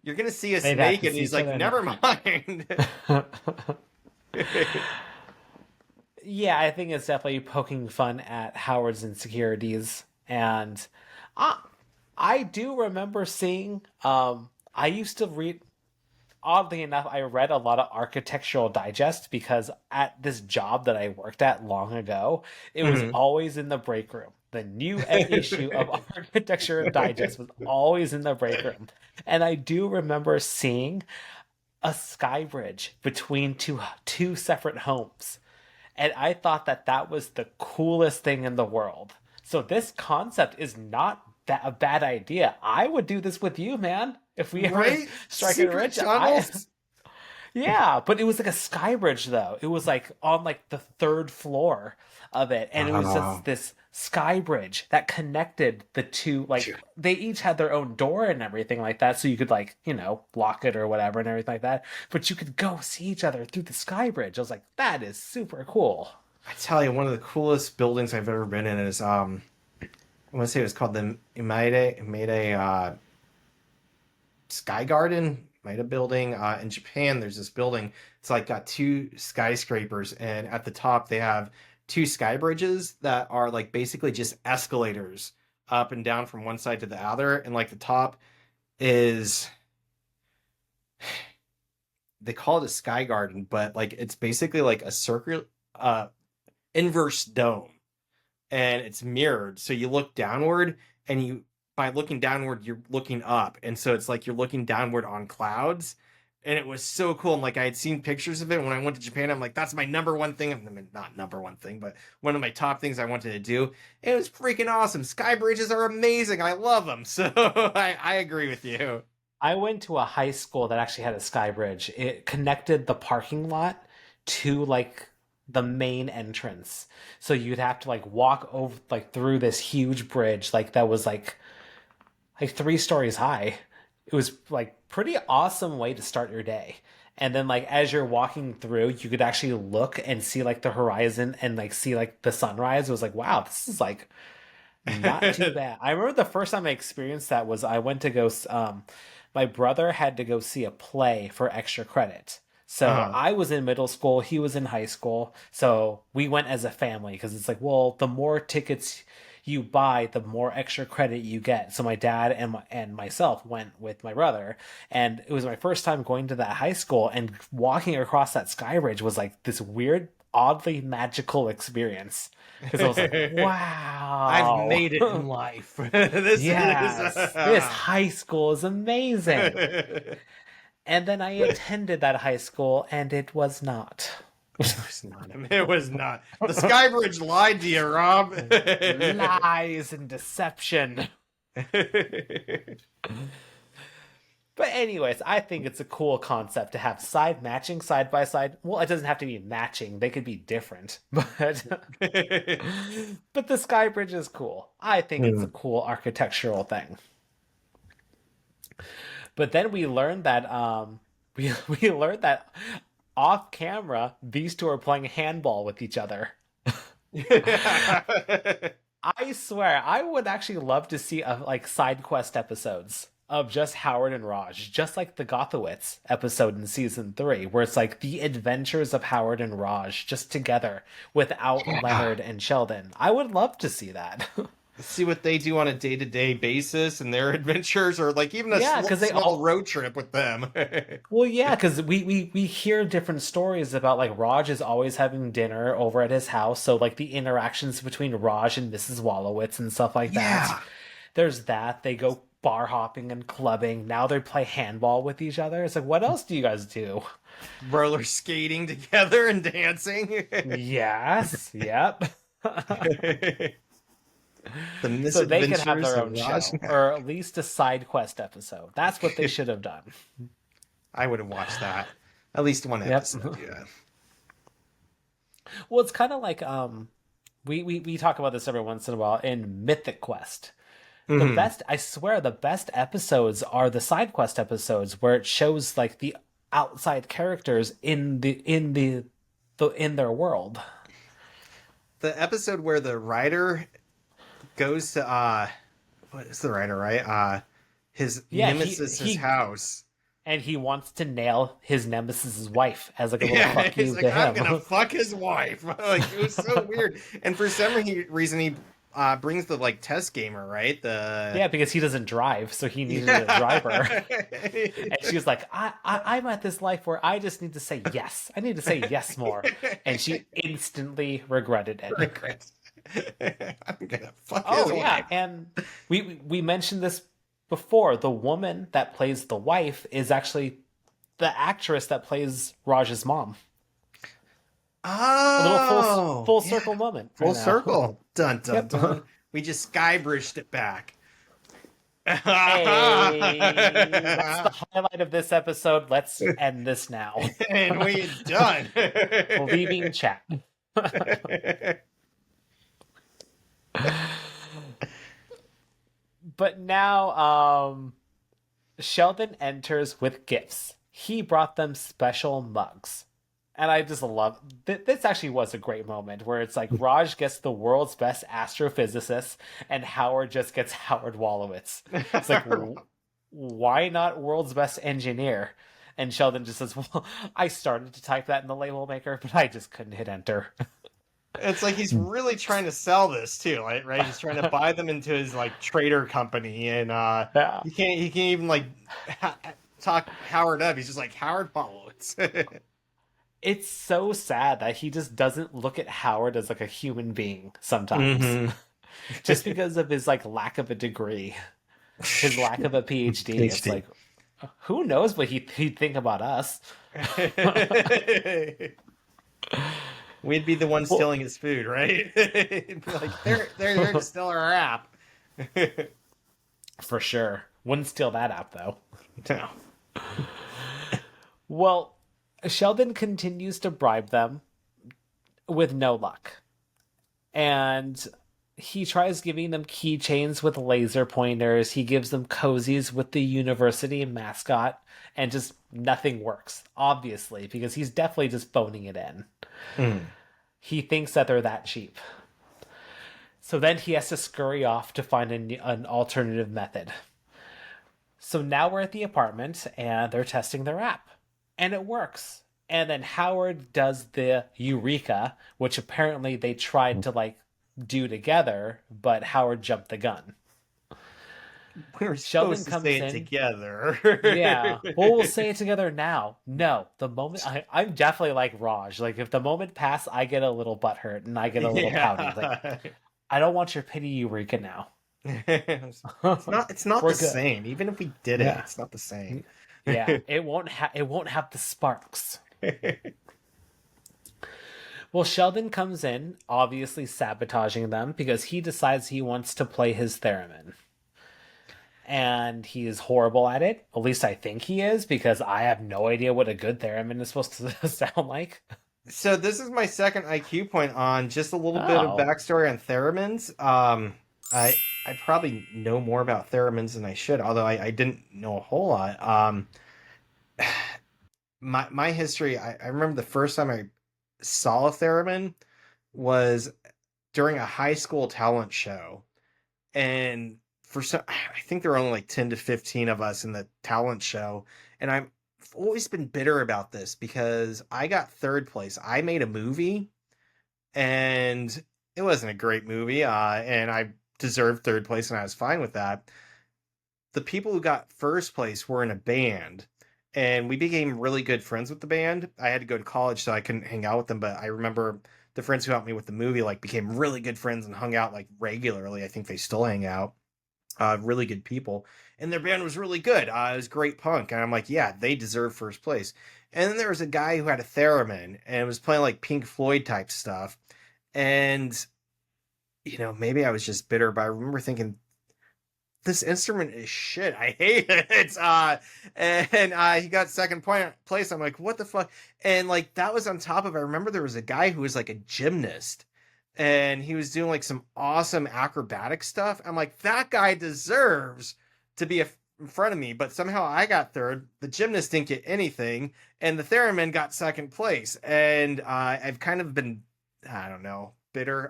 you're gonna see us They'd have to naked, and see he's each like, other never mind. now. Yeah, I think it's definitely poking fun at Howard's insecurities. And I, I do remember seeing, I used to read, oddly enough, I read a lot of architectural digest because at this job that I worked at long ago, it was Mhm. always in the break room. The new issue of Architecture Digest was always in the break room. And I do remember seeing a sky bridge between two separate homes. And I thought that that was the coolest thing in the world. So this concept is not that a bad idea. I would do this with you, man. If we ever Right? strike it Secret rich, I tunnels. yeah, but it was like a sky bridge though. It was like on like the third floor of it, and it was just Oh, this sky bridge that connected the two. Like they each had their own door and everything like that, so you could like lock it or whatever and everything like that. But you could go see each other through the sky bridge. I was like, that is super cool. I tell you, one of the coolest buildings I've ever been in is I want to say it was called the Imaide Sky Garden, Maida building. In Japan, there's this building. It's like got two skyscrapers, and at the top they have two sky bridges that are like basically just escalators up and down from one side to the other. And like the top is, they call it a sky garden, but like it's basically like a circle, uh, inverse dome, and it's mirrored. So you look downward, and by looking downward, you're looking up. And so it's like you're looking downward on clouds. And it was so cool. And like I had seen pictures of it when I went to Japan. I'm like, that's my number one thing. I mean, not number one thing, but one of my top things I wanted to do. It was freaking awesome. Sky bridges are amazing. I love them. So I agree with you. I went to a high school that actually had a sky bridge. It connected the parking lot to like the main entrance. So you'd have to like walk over like through this huge bridge like that was like 3 stories high. It was like pretty awesome way to start your day. And then like as you're walking through, you could actually look and see like the horizon and like see like the sunrise. It was like, wow, this is like not too bad. I remember the first time I experienced that was I went to go my brother had to go see a play for extra credit. So I was in middle school, he was in high school. So we went as a family because it's like, well, the more tickets you buy, the more extra credit you get. So my dad and myself went with my brother, and it was my first time going to that high school, and walking across that sky bridge was like this weird, oddly magical experience. Because I was like, wow, I've made it in life. This this high school is amazing. And then I attended that high school, and it was not. It was not. The Sky Bridge lied to you, Rob. Lies and deception. But anyways, I think it's a cool concept to have matching side by side. Well, it doesn't have to be matching. They could be different. But but the Sky Bridge is cool. I think it's a cool architectural thing. But then we learned that we learned that off camera these two are playing handball with each other. I swear, I would actually love to see like side quest episodes of just Howard and Raj, just like the Gothowitz episode in season 3, where it's like the adventures of Howard and Raj just together without Leonard and Sheldon. I would love to see that. See what they do on a day-to-day basis and their adventures, or like even a small road trip with them. Well, yeah, because we hear different stories about like Raj is always having dinner over at his house, so like the interactions between Raj and Mrs. Wallowitz and stuff like that. There's that. They go bar hopping and clubbing. Now they play handball with each other. It's like, what else do you guys do? Roller skating together and dancing. Yes. Yep. So they could have their own show, or at least a side quest episode. That's what they should have done. I would have watched that. At least one episode, yeah. Well, it's kind of like we talk about this every once in a while in Mythic Quest. The best, I swear, the best episodes are the side quest episodes where it shows like the outside characters in their world. The episode where the writer goes to what is the writer, right? His nemesis' house. And he wants to nail his nemesis' wife as like a little fuck you to him. I'm gonna fuck his wife. Like, it was so weird. And for some reason he brings the like test gamer, right? Because he doesn't drive, so he needed a driver. And she was like, I'm at this life where I just need to say yes. I need to say yes more. And she instantly regretted it. I'm gonna fuck his wife. And we mentioned this before. The woman that plays the wife is actually the actress that plays Raj's mom. Oh, a little full circle moment. Full circle. Dun dun dun. We just sky bridged it back. Hey, that's the highlight of this episode. Let's end this now. And we're done. Leaving chat. But now, Sheldon enters with gifts. He brought them special mugs. And I just love this. Actually was a great moment where it's like Raj gets the world's best astrophysicist and Howard just gets Howard Wolowitz. It's like, why not world's best engineer? And Sheldon just says, well, I started to type that in the label maker, but I just couldn't hit enter. It's like he's really trying to sell this too, right? He's trying to buy them into his like trader company, and he can't even like talk Howard up. He's just like, Howard Wolowitz. It's so sad that he just doesn't look at Howard as like a human being sometimes. Just because of his like lack of a degree, his lack of a PhD. It's like, who knows what he'd think about us. We'd be the ones stealing his food, right? It'd be like, they're here to steal our app. For sure. Wouldn't steal that app though. No. Well, Sheldon continues to bribe them. with no luck. And he tries giving them keychains with laser pointers. He gives them cozies with the university mascot, and just nothing works, obviously, because he's definitely just phoning it in. Mm. He thinks that they're that cheap. So then he has to scurry off to find an alternative method. So now we're at the apartment and they're testing their app. And it works. And then Howard does the Eureka, which apparently they tried to do together, but Howard jumped the gun. We were Sheldon supposed to comes say it in. together. Yeah. Well, we'll say it together now. No. The moment I'm definitely like Raj. Like if the moment passed, I get a little butthurt and I get a little pouty. Like I don't want your pity Eureka now. It's not We're the good. same. Even if we did it, it's not the same. Yeah. It won't have the sparks. Well, Sheldon comes in, obviously sabotaging them because he decides he wants to play his theremin. And he is horrible at it. At least I think he is, because I have no idea what a good theremin is supposed to sound like. So this is my second IQ point on just a little bit of Oh. backstory on theramins. I probably know more about theramins than I should, although I didn't know a whole lot. My history, I remember the first time I saw a theremin was during a high school talent show. And for some, I think there were only like 10 to 15 of us in the talent show. And I've always been bitter about this because I got third place. I made a movie and it wasn't a great movie. And I deserved third place and I was fine with that. The people who got first place were in a band and we became really good friends with the band. I had to go to college so I couldn't hang out with them, but I remember the friends who helped me with the movie like became really good friends and hung out like regularly. I think they still hang out. Really good people, and their band was really good. It was great punk, and I'm like, yeah, they deserve first place. And then there was a guy who had a theremin and was playing like Pink Floyd type stuff, and maybe I was just bitter, but I remember thinking, this instrument is shit. I hate it. And he got second place. I'm like, what the fuck? And like that was on top of. I remember there was a guy who was like a gymnast, and he was doing like some awesome acrobatic stuff. I'm like, that guy deserves to be in front of me. But somehow I got third. The gymnast didn't get anything, and the theremin got second place. And I've kind of been, I don't know, bitter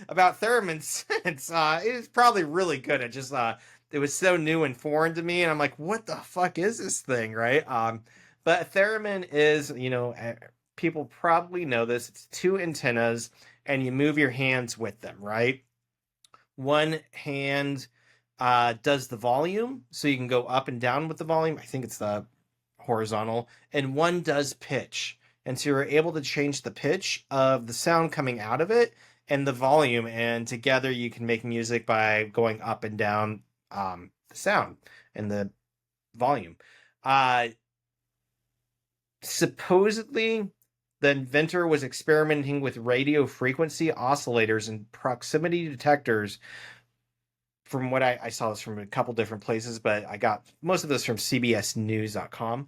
about theremin since. It was probably really good. It was so new and foreign to me, and I'm like, what the fuck is this thing, right? But theremin is, people probably know this. It's two antennas, and you move your hands with them, right? One hand does the volume, so you can go up and down with the volume. I think it's the horizontal, and one does pitch. And so you're able to change the pitch of the sound coming out of it and the volume, and together you can make music by going up and down the sound and the volume. Supposedly, the inventor was experimenting with radio frequency oscillators and proximity detectors. From what I saw this from a couple different places, but I got most of this from cbsnews.com.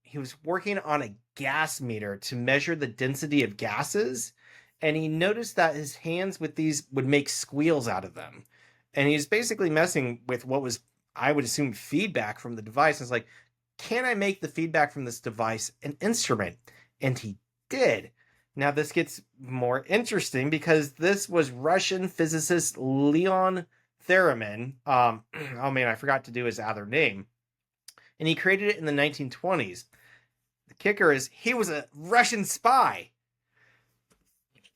He was working on a gas meter to measure the density of gases, and he noticed that his hands with these would make squeals out of them. And he's basically messing with what was, I would assume, feedback from the device. And it's like, can I make the feedback from this device an instrument? And he did. Now this gets more interesting because this was Russian physicist Leon Theramin. Oh man, I forgot to do his other name. And he created it in the 1920s. The kicker is he was a Russian spy.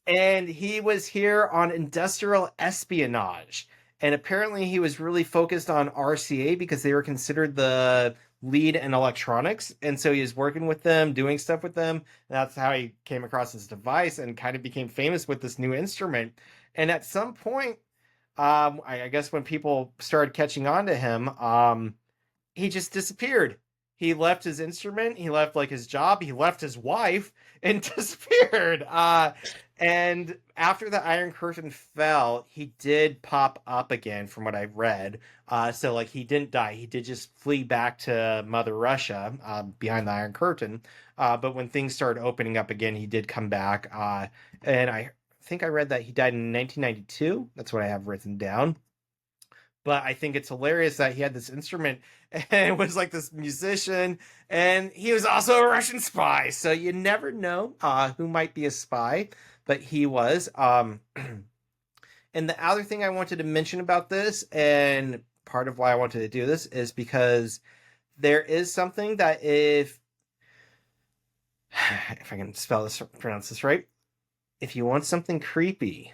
And he was here on industrial espionage. And apparently he was really focused on RCA because they were considered the lead in electronics. And so he was working with them, doing stuff with them. And that's how he came across this device and kind of became famous with this new instrument. And at some point, I guess when people started catching on to him, he just disappeared. He left his instrument, he left like his job, he left his wife, and disappeared. And after the Iron Curtain fell, he did pop up again, from what I've read. So like he didn't die; he did just flee back to Mother Russia behind the Iron Curtain. But when things started opening up again, he did come back. And I think I read that he died in 1992. That's what I have written down. But I think it's hilarious that he had this instrument and was like this musician, and he was also a Russian spy. So you never know who might be a spy, but he was. And the other thing I wanted to mention about this, and part of why I wanted to do this, is because there is something that if I can pronounce this right, if you want something creepy,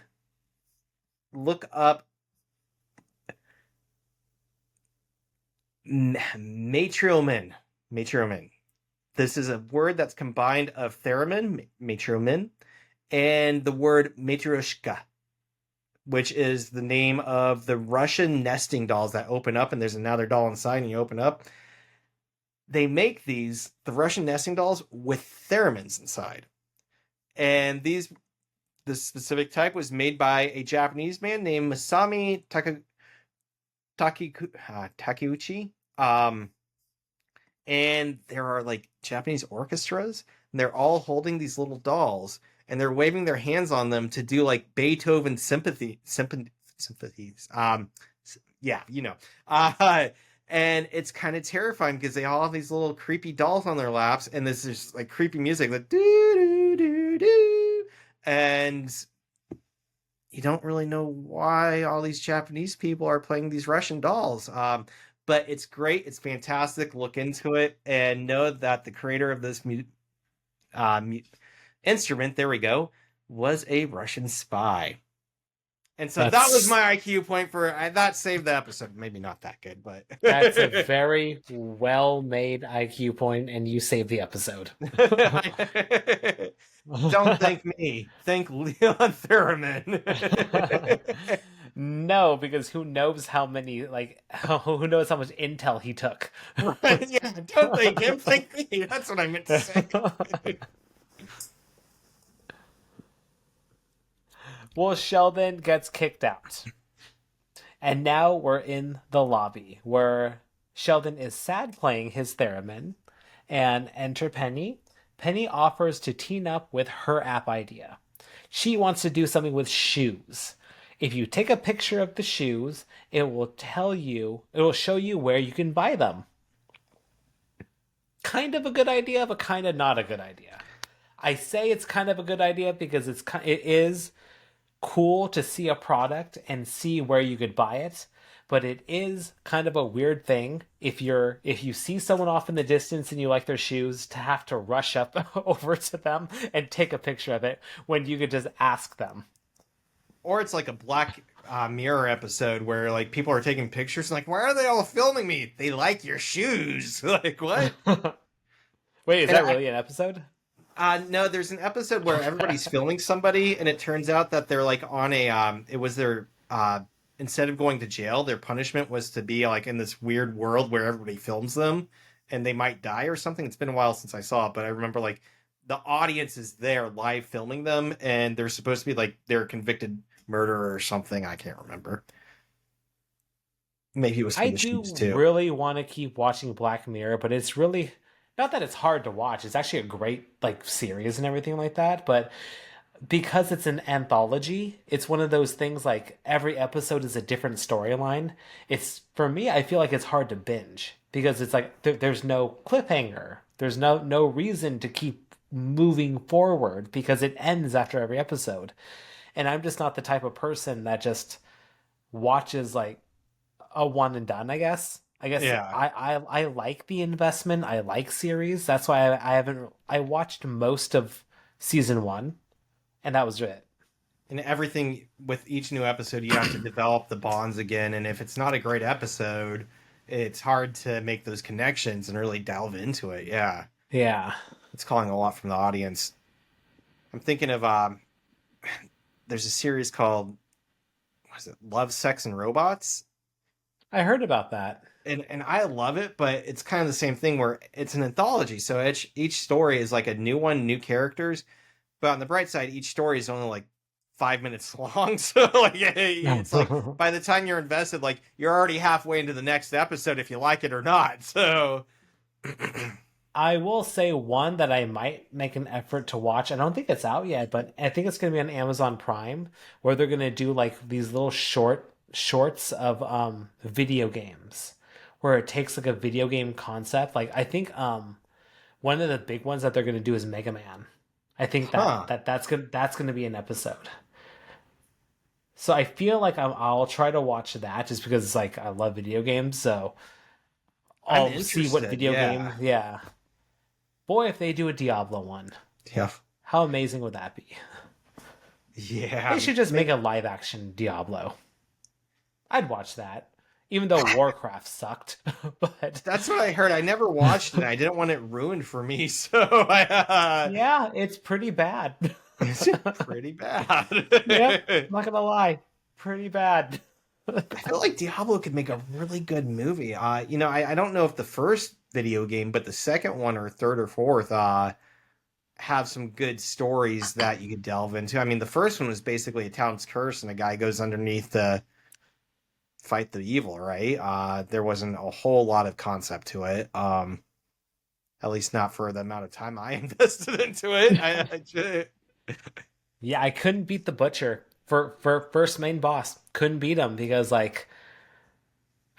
look up Matryomin. Matryomin. This is a word that's combined of Theramin, Matryomin, and the word Matryoshka, which is the name of the Russian nesting dolls that open up, and there's another doll inside, and you open up. They make the Russian nesting dolls with theramins inside. And this specific type was made by a Japanese man named Masami Takeuchi. And there are like Japanese orchestras, and they're all holding these little dolls, and they're waving their hands on them to do like Beethoven sympathies. Yeah, you know. And it's kind of terrifying because they all have these little creepy dolls on their laps, and this is like creepy music, like do do do do, and you don't really know why all these Japanese people are playing these Russian dolls. But it's great. It's fantastic. Look into it and know that the creator of this instrument, there we go, was a Russian spy. And so that was my IQ point for that saved the episode. Maybe not that good, but that's a very well-made IQ point, and you saved the episode. Don't thank me. Thank Leon Theramin. No, because who knows how many, who knows how much intel he took. Right, yeah, don't thank him. Thank me. That's what I meant to say. Well, Sheldon gets kicked out. And now we're in the lobby where Sheldon is sad playing his theremin, and enter Penny. Penny offers to team up with her app idea. She wants to do something with shoes. If you take a picture of the shoes, it will show you where you can buy them. Kind of a good idea, but kind of not a good idea. I say it's kind of a good idea because it is cool to see a product and see where you could buy it, but it is kind of a weird thing if you see someone off in the distance and you like their shoes to have to rush up over to them and take a picture of it when you could just ask them. Or it's like a Black Mirror episode where like people are taking pictures and like, why are they all filming me? They like your shoes. Like what? Wait, is that really an episode? No, there's an episode where everybody's filming somebody, and it turns out that they're like on a it was their instead of going to jail, their punishment was to be like in this weird world where everybody films them and they might die or something. It's been a while since I saw it, but I remember like the audience is there live filming them, and they're supposed to be like they're a convicted murderer or something. I can't remember. Maybe it was. I do really want to keep watching Black Mirror, but it's really not that it's hard to watch. It's actually a great series and everything like that, but because it's an anthology, it's one of those things like every episode is a different storyline. It's, for me, I feel like it's hard to binge because it's like there's no cliffhanger. There's no reason to keep moving forward because it ends after every episode. And I'm just not the type of person that just watches like a one and done, I guess. Yeah. I like the investment. I like series. That's why I watched most of season 1, and that was it. And everything with each new episode, you have to develop the bonds again. And if it's not a great episode, it's hard to make those connections and really delve into it. Yeah. Yeah. It's calling a lot from the audience. I'm thinking of there's a series called Love, Sex, and Robots. I heard about that. And I love it, but it's kind of the same thing where it's an anthology. So each story is like a new one, new characters. But on the bright side, each story is only like 5 minutes long. So it's like by the time you're invested, like you're already halfway into the next episode if you like it or not. So I will say one that I might make an effort to watch. I don't think it's out yet, but I think it's going to be on Amazon Prime, where they're going to do like these little shorts of video games, where it takes like a video game concept. Like I think one of the big ones that they're going to do is Mega Man. I think Huh. that's gonna be an episode. So I feel like I'll try to watch that just because it's like I love video games. So I'm I'll see what interested. video Yeah. game. Yeah, boy, if they do a Diablo one, Yeah. how amazing would that be? They Yeah. should just make a live action Diablo. I'd watch that, even though Warcraft sucked. But That's what I heard. I never watched it. I didn't want it ruined for me, so yeah, it's pretty bad. it's pretty Yep, bad. I'm not gonna lie, pretty bad. I feel like Diablo could make a really good movie. I don't know if the first video game, but the second one or third or fourth, have some good stories that you could delve into. I mean, the first one was basically a town's curse, and a guy goes underneath to fight the evil, right? There wasn't a whole lot of concept to it. At least not for the amount of time I invested into it. Yeah, I couldn't beat the butcher for first main boss. Couldn't beat him because like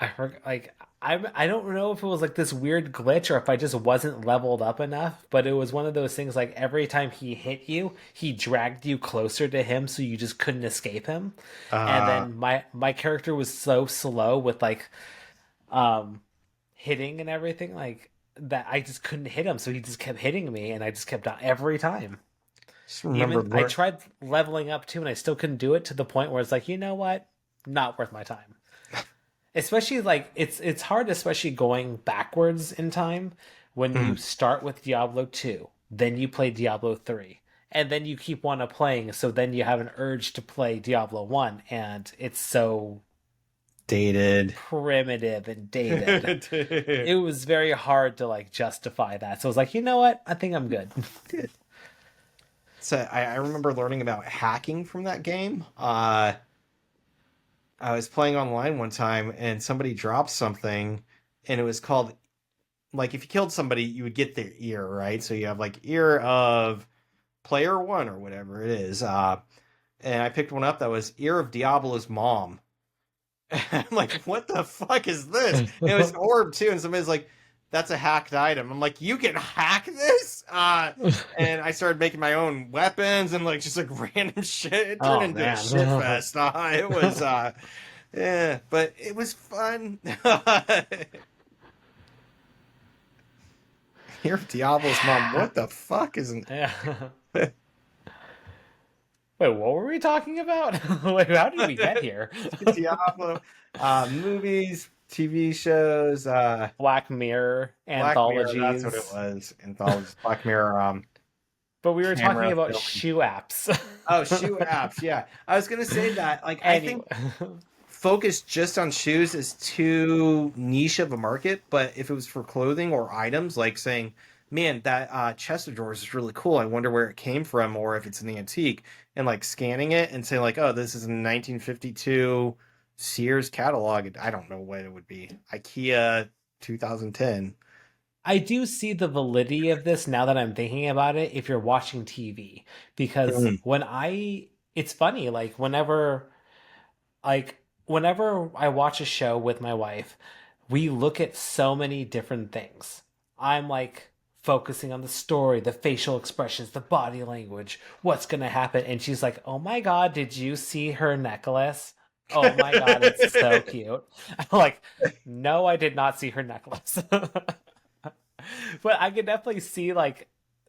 I heard like I don't know if it was like this weird glitch or if I just wasn't leveled up enough, but it was one of those things like every time he hit you, he dragged you closer to him so you just couldn't escape him. And uh, then my character was so slow with like um hitting and everything like that I just couldn't hit him, so he just kept hitting me and I just kept down every time. just remember Even I where. tried leveling up too, and I still couldn't do it to the point where it's like, you know what? Not worth my time. Especially like it's hard, especially going backwards in time when you Mhm. start with Diablo 2, then you play Diablo 3, and then you keep one up playing, so then you have an urge to play Diablo 1, and it's so Dated. primitive and dated. It was very hard to like justify that. So I was like, you know what? I think I'm good. So I remember learning about hacking from that game. I was playing online one time and somebody dropped something, and it was called, like, if you killed somebody, you would get their ear, right? So you have like ear of player one or whatever it is. And I picked one up that was ear of Diablo's mom. I'm like, what the fuck is this? And it was an orb too, and somebody's like, that's a hacked item. I'm like, you can hack this? And I started making my own weapons and like just like random shit. It turned Oh into a man. shit fest. It was yeah, but it was fun. Here, Diablo's mom. What the fuck isn't Yeah. Wait, what were we talking about? Wait, how did we get here? Diablo? Movies, TV shows, Black Mirror Black Mirror. That's what it anthologies. was. Anthologies, Black Mirror. But we were talking Camera about filming. shoe apps. Oh, shoe apps. Yeah, I was gonna say that. Like, I Anyway. think focus just on shoes is too niche of a market. But if it was for clothing or items, like saying, "Man, that chest of drawers is really cool. I wonder where it came from, or if it's an antique," and like scanning it and saying like, "Oh, this is a 1952 Sears catalog." I don't know what it would be. IKEA 2010. I do see the validity of this now that I'm thinking about it if you're watching TV. Because Mm. it's funny, whenever I watch a show with my wife, we look at so many different things. I'm like focusing on the story, the facial expressions, the body language, what's going to happen. And she's like, oh my God, did you see her necklace? Oh my God, it's so cute. I'm like, no, I did not see her necklace. But I could definitely see like,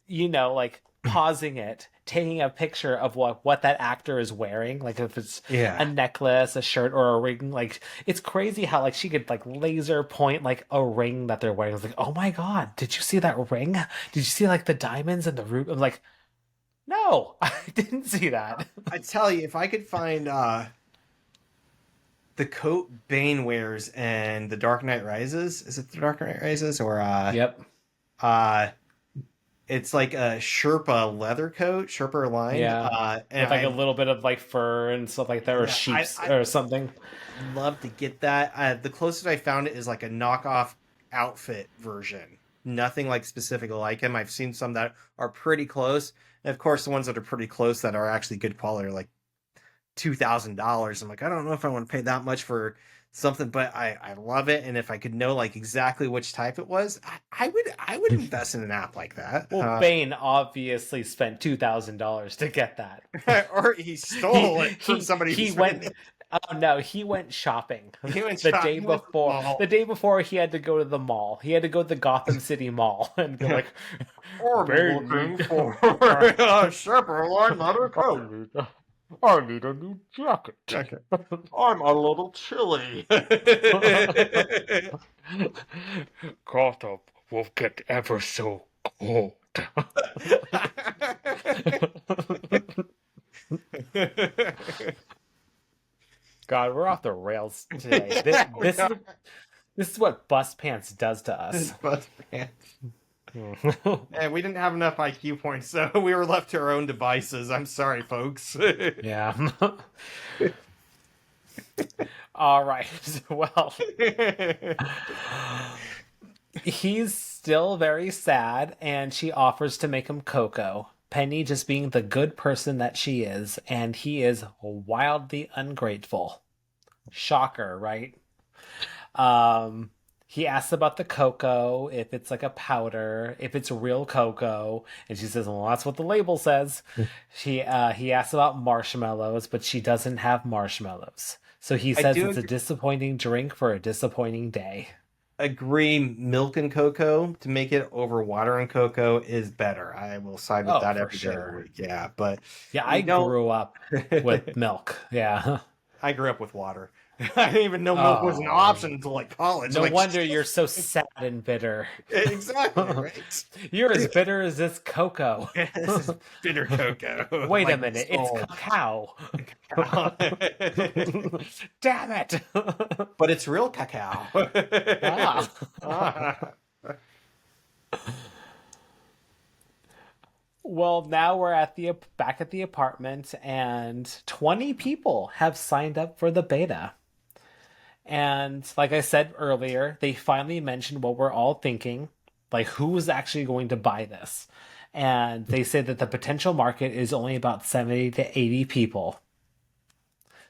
like pausing it, taking a picture of what that actor is wearing, like if it's a Yeah. necklace, a shirt, or a ring. Like it's crazy how like she could like laser point like a ring that they're wearing. I was like, oh my God, did you see that ring? Did you see like the diamonds and the ruby? I'm like, no, I didn't see that. I tell you, if I could find the coat Bane wears and The Dark Knight Rises. Is it The Dark Knight Rises or Yep. uh it's like a Sherpa leather coat, Sherpa lined. Yeah. And With like a I little bit of like fur and stuff like that, or yeah, sheep's I or something. love to get that. The closest I found it is like a knockoff outfit version. nothing like specifically like him. I've seen some that are pretty close. And of course, the ones that are pretty close that are actually good quality are like $2,000. I'm like, I don't know if I want to pay that much for something, but I love it. And if I could know like exactly which type it was, I would invest in an app like that. Well, Bane obviously spent $2,000 to get that. Or he stole it from somebody. He went. Oh no, he went shopping. He went the day before. The day before, he had to go to the mall. He had to go to the Gotham City Mall and be like, "Or looking for a Chevrolet leather coat. I need a new jacket. I'm a little chilly." Gotham will get ever so cold. God, we're off the rails today. This is what Bus Pants does to us. Bus Pants. And we didn't have enough IQ points, so we were left to our own devices. I'm sorry, folks. Yeah. All right. Well, he's still very sad, and she offers to make him cocoa. Penny just being the good person that she is, and he is wildly ungrateful. Shocker, right? He asks about the cocoa, if it's like a powder, if it's real cocoa, and she says, well, that's what the label says. He asks about marshmallows, but she doesn't have marshmallows. So he says it's a disappointing drink for a disappointing day. Agree, milk and cocoa to make it over water and cocoa is better. I will side with that every day. Yeah, but yeah, I grew up with milk. Yeah, I grew up with water. I didn't even know milk was an option until like college. No wonder you're so sad and bitter. Exactly, right? You're as bitter as this cocoa. This is bitter cocoa. Wait a minute, it's cacao. Damn it! But it's real cacao. Well, now we're back at the apartment, and 20 people have signed up for the beta. And like I said earlier, they finally mentioned what we're all thinking, like who's actually going to buy this. And they say that the potential market is only about 70 to 80 people.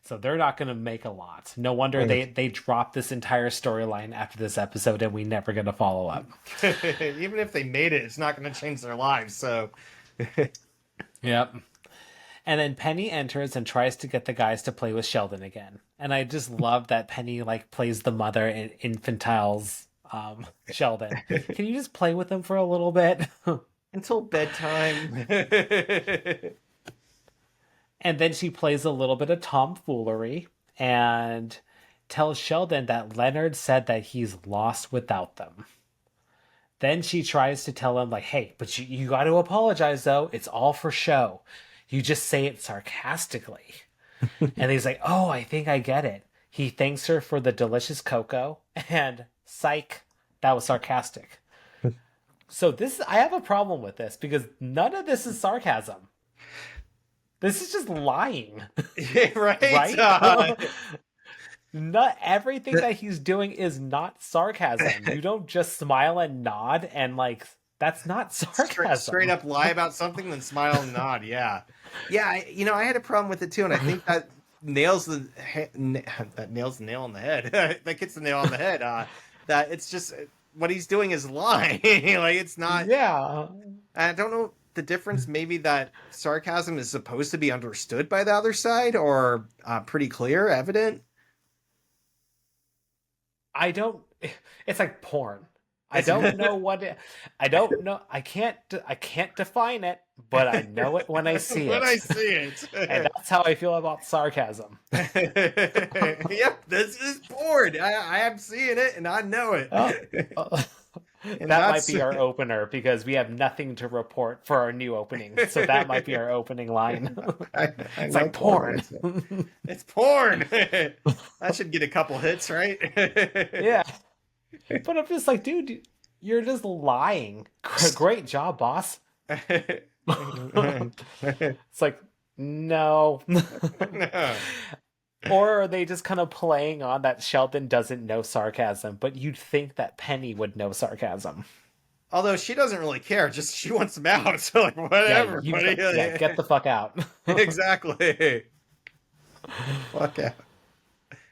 So they're not going to make a lot. No wonder they dropped this entire storyline after this episode and we never get a follow-up. Even if they made it, it's not going to change their lives, so... Yep. And then Penny enters and tries to get the guys to play with Sheldon again. And I just love that Penny plays the mother and infantiles Sheldon. Can you just play with him for a little bit? Until bedtime. And then she plays a little bit of tomfoolery and tells Sheldon that Leonard said that he's lost without them. Then she tries to tell him, hey, but you got to apologize, though. It's all for show. You just say it sarcastically. And he's like, oh, I think I get it. He thanks her for the delicious cocoa. And psych, that was sarcastic. So I have a problem with this because none of this is sarcasm. This is just lying. Right? Right? Not everything that he's doing is not sarcasm. You don't just smile and nod and that's not sarcasm. Straight up lie about something, then smile and nod. Yeah, yeah. I had a problem with it too, and I think that nails the nail on the head. That gets the nail on the head. That it's just what he's doing is lying. It's not. Yeah. I don't know the difference. Maybe that sarcasm is supposed to be understood by the other side, or pretty clear, evident. It's like porn. I don't know I don't know. I can't define it, but I know it when I see it. When I see it. And that's how I feel about sarcasm. Yep, this is porn. I am seeing it and I know it. That might be our opener because we have nothing to report for our new opening. So that might be our opening line. It's like porn. It's porn. That should get a couple hits, right? Yeah. But I'm just like, dude, you're just lying. Great job, boss. It's like, no. No. Or are they just kind of playing on that Sheldon doesn't know sarcasm, but you'd think that Penny would know sarcasm? Although she doesn't really care, just she wants him out. So like whatever, buddy. Get the fuck out. Exactly. Fuck out.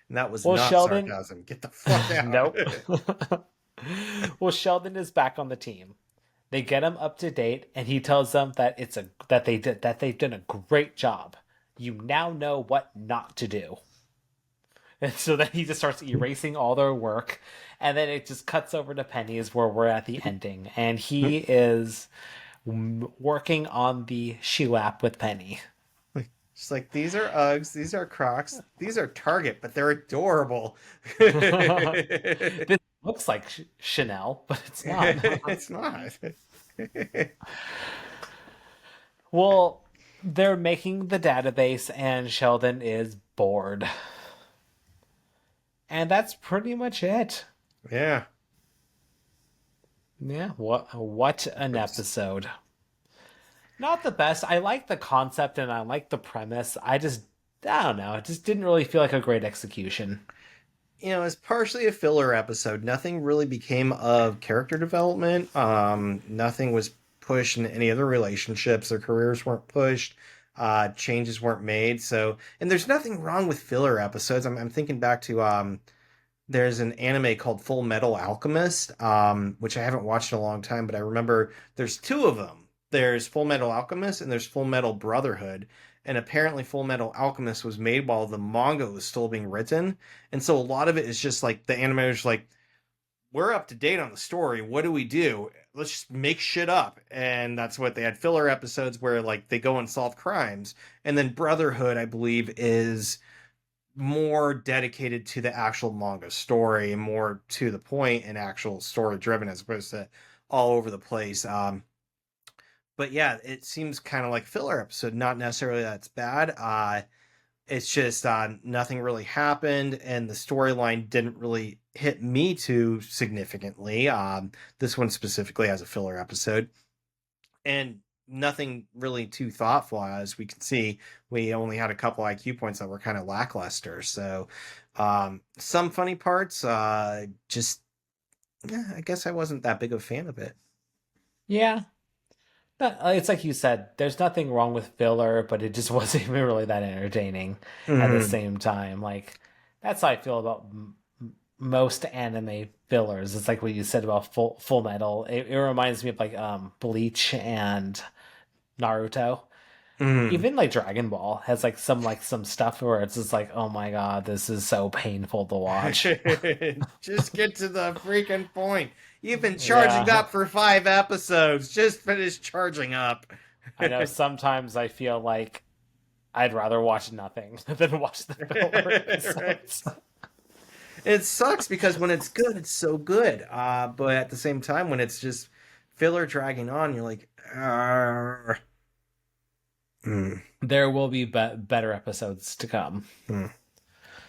And that was Well, not Sheldon. sarcasm. Get the fuck out. Nope. Well, Sheldon is back on the team. They get him up to date, and he tells them that they've done a great job. You now know what not to do. And so then he just starts erasing all their work, and then it just cuts over to Penny's where we're at the ending, and he is working on the shoe app with Penny. She's like, these are Uggs, these are Crocs, these are Target, but they're adorable. This looks like Chanel, but it's not. It's not. Well, they're making the database, and Sheldon is bored. And that's pretty much it. Yeah. Yeah, what an episode. Not the best. I like the concept and I like the premise. I don't know. It just didn't really feel like a great execution. You know, it's partially a filler episode. Nothing really became of character development. Nothing was pushed in any other relationships. Their careers weren't pushed. Changes weren't made. So, and there's nothing wrong with filler episodes. I'm thinking back to there's an anime called Full Metal Alchemist, which I haven't watched in a long time, but I remember there's two of them. There's Full Metal Alchemist and there's Full Metal Brotherhood. And apparently Full Metal Alchemist was made while the manga was still being written. And so a lot of it is just like the animators like, we're up to date on the story. What do we do? Let's just make shit up. And that's what they had filler episodes where like they go and solve crimes. And then Brotherhood, I believe, is more dedicated to the actual manga story and more to the point and actual story driven as opposed to all over the place. But yeah, it seems kind of like filler episode. Not necessarily that it's bad. It's just nothing really happened, and the storyline didn't really hit me too significantly. This one specifically as a filler episode, and nothing really too thoughtful. As we can see, we only had a couple IQ points that were kind of lackluster. So, some funny parts. Just, yeah, I guess I wasn't that big of a fan of it. Yeah. It's like you said, there's nothing wrong with filler, but it just wasn't even really that entertaining at the same time. Like, that's how I feel about most anime fillers. It's like what you said about Full Metal. It reminds me of like Bleach and Naruto. Even like Dragon Ball has like some stuff where it's just like, oh my god, this is so painful to watch. Just get to the freaking point. You've been charging up for 5 episodes. Just finish charging up. I know sometimes I feel like I'd rather watch nothing than watch the filler. Right. It sucks because when it's good, it's so good. But at the same time, when it's just filler dragging on, you're like, There will be better episodes to come.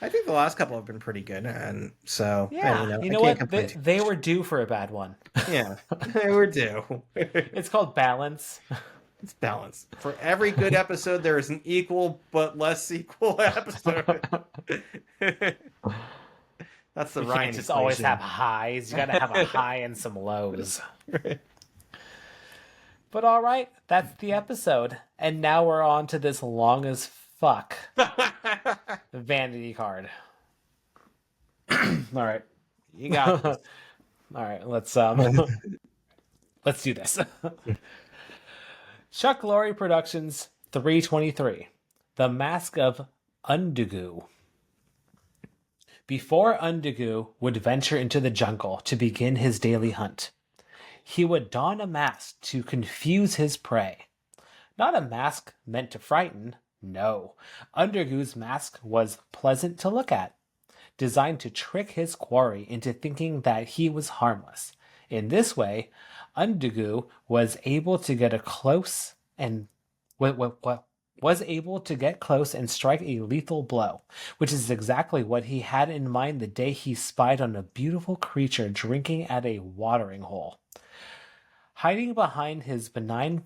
I think the last couple have been pretty good, and so yeah, you know what? They were due for a bad one. Yeah, they were due. It's called balance. It's balance. For every good episode, there is an equal but less equal episode. That's the Ryan. You just always have highs. You got to have a high and some lows. But all right, that's the episode, and now we're on to this long as fuck vanity card. All right, you got this. All right, let's do this. Chuck Lorre Productions 323, The Mask of Undugu. Before Undugu would venture into the jungle to begin his daily hunt, he would don a mask to confuse his prey. Not a mask meant to frighten, no. Undugu's mask was pleasant to look at, designed to trick his quarry into thinking that he was harmless. In this way, Undugu was able to get close and strike a lethal blow, which is exactly what he had in mind the day he spied on a beautiful creature drinking at a watering hole. Hiding behind his benign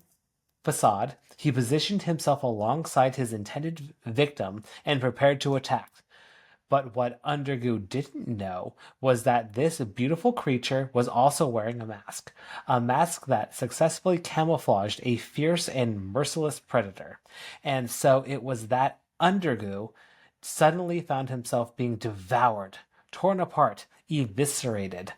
facade, he positioned himself alongside his intended victim and prepared to attack. But what Undergoo didn't know was that this beautiful creature was also wearing a mask that successfully camouflaged a fierce and merciless predator. And so it was that Undergoo suddenly found himself being devoured, torn apart, eviscerated.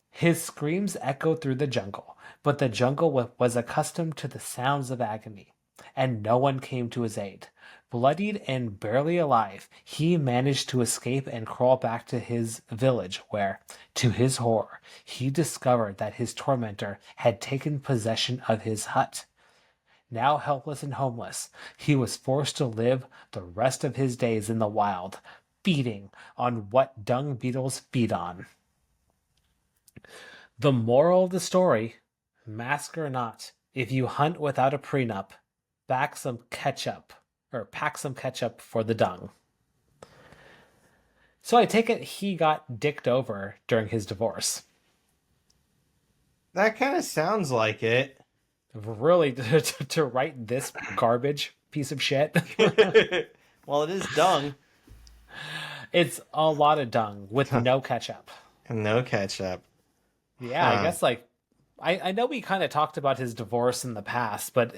His screams echoed through the jungle, but the jungle was accustomed to the sounds of agony, and no one came to his aid. Bloodied and barely alive, he managed to escape and crawl back to his village, where, to his horror, he discovered that his tormentor had taken possession of his hut. Now helpless and homeless, he was forced to live the rest of his days in the wild, feeding on what dung beetles feed on. The moral of the story, mask or not, if you hunt without a prenup, pack some ketchup for the dung. So I take it he got dicked over during his divorce. That kind of sounds like it. Really, to write this garbage piece of shit? Well, it is dung. It's a lot of dung with no ketchup. No ketchup. Yeah, I guess I know we kind of talked about his divorce in the past, but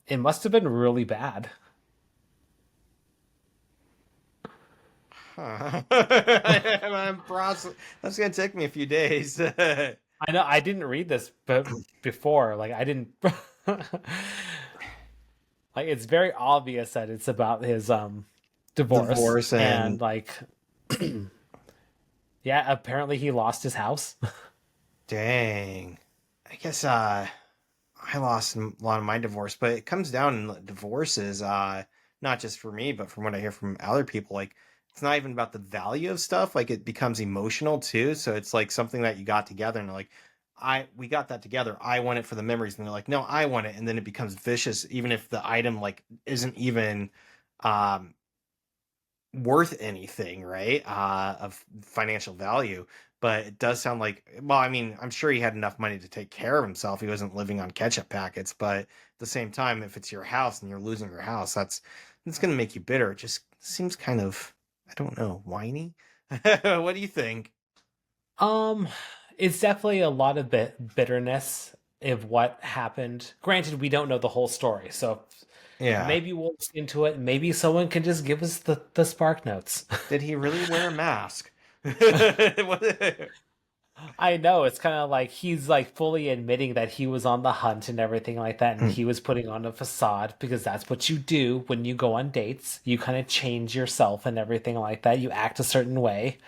it must have been really bad. I'm That's gonna take me a few days. I know I didn't read this before. Like I didn't. Like it's very obvious that it's about his divorce and like yeah, apparently he lost his house. Dang. I guess I lost a lot of my divorce, but it comes down in divorces, not just for me, but from what I hear from other people, like it's not even about the value of stuff, like it becomes emotional too. So it's like something that you got together and like we got that together. I want it for the memories. And they're like, no, I want it. And then it becomes vicious, even if the item like isn't even worth anything, right? Of financial value. But it does sound like, well, I mean, I'm sure he had enough money to take care of himself. He wasn't living on ketchup packets. But at the same time, if it's your house and you're losing your house, that's going to make you bitter. It just seems kind of, I don't know, whiny. What do you think? It's definitely a lot of bitterness of what happened. Granted, we don't know the whole story, so yeah, maybe we'll look into it. Maybe someone can just give us the spark notes. Did he really wear a mask? I know it's kind of like he's like fully admitting that he was on the hunt and everything like that, and he was putting on a facade because that's what you do when you go on dates. You kind of change yourself and everything like that. You act a certain way.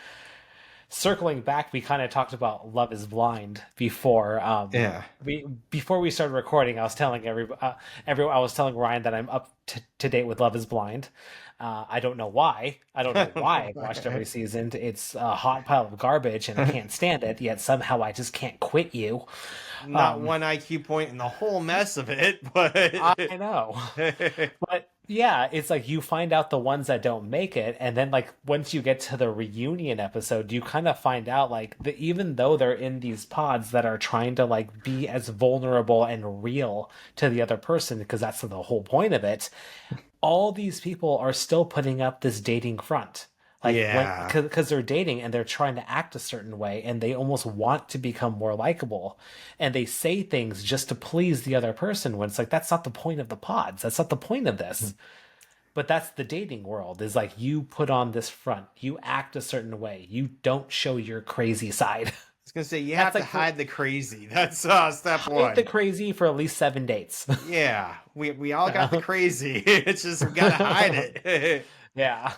Circling back, we kind of talked about Love Is Blind before. Before we started recording, I was telling I was telling Ryan that I'm up to date with Love Is Blind. I don't know why. I don't know why I've watched every season. It's a hot pile of garbage, and I can't stand it. Yet somehow I just can't quit you. Not one IQ point in the whole mess of it, but I know. But yeah, it's like you find out the ones that don't make it, and then like once you get to the reunion episode, you kind of find out like that even though they're in these pods that are trying to like be as vulnerable and real to the other person, because that's the whole point of it, all these people are still putting up this dating front. Like, because they're dating and they're trying to act a certain way and they almost want to become more likable. And they say things just to please the other person when it's like, that's not the point of the pods. That's not the point of this. But that's the dating world is like, you put on this front, you act a certain way. You don't show your crazy side. I was going to say, you have to hide the crazy. That's step one. Hide the crazy for at least 7 dates. Yeah, we all got the crazy. It's just, we got to hide it. Yeah.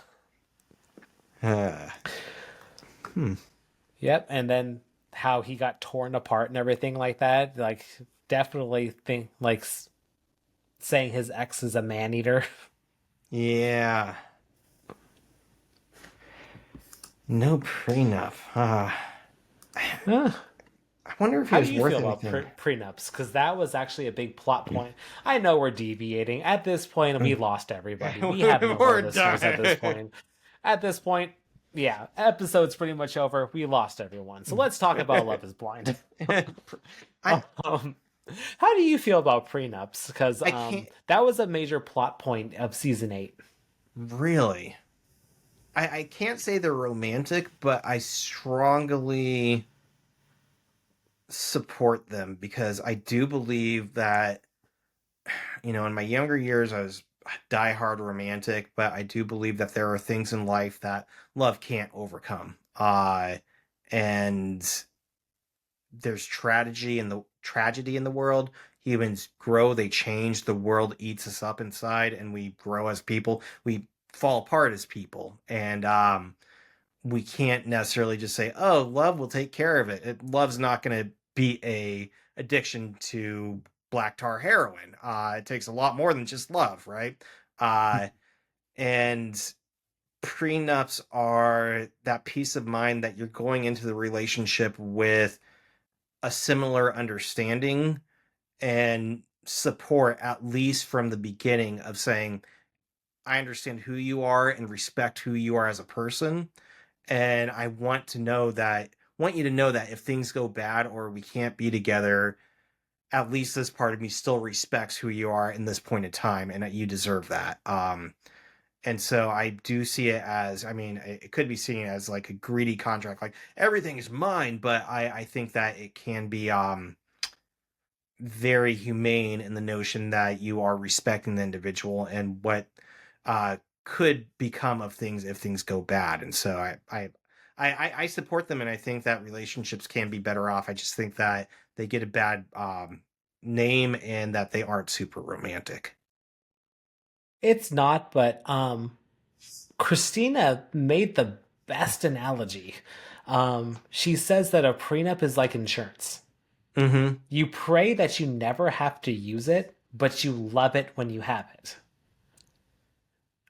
Yep, and then how he got torn apart and everything like that. Like, definitely think like saying his ex is a man eater. Yeah. No prenup. I wonder if he was worth anything. How do you feel about prenups? Because that was actually a big plot point. I know we're deviating at this point, and we lost everybody. We have no more listeners at this point. At this point, yeah, episode's pretty much over. We lost everyone. So let's talk about Love Is Blind. How do you feel about prenups? Because that was a major plot point of season 8. Really? I can't say they're romantic, but I strongly support them because I do believe that, in my younger years, I was a diehard romantic, but I do believe that there are things in life that love can't overcome. And there's tragedy in the world. Humans grow, they change, the world eats us up inside, and we grow as people. We fall apart as people. And we can't necessarily just say, "Oh, love will take care of it." Love's not going to be a addiction to black tar heroin. It takes a lot more than just love, right? And prenups are that peace of mind that you're going into the relationship with a similar understanding and support, at least from the beginning, of saying, I understand who you are and respect who you are as a person. And I want you to know that if things go bad or we can't be together, at least this part of me still respects who you are in this point in time, and that you deserve that. And so I do see it as, I mean, it could be seen as like a greedy contract, like everything is mine, but I think that it can be very humane in the notion that you are respecting the individual and what uh, could become of things if things go bad. And so I support them, and I think that relationships can be better off. I just think that they get a bad name and that they aren't super romantic. It's not, but Christina made the best analogy. She says that a prenup is like insurance. Mm-hmm. You pray that you never have to use it, but you love it when you have it.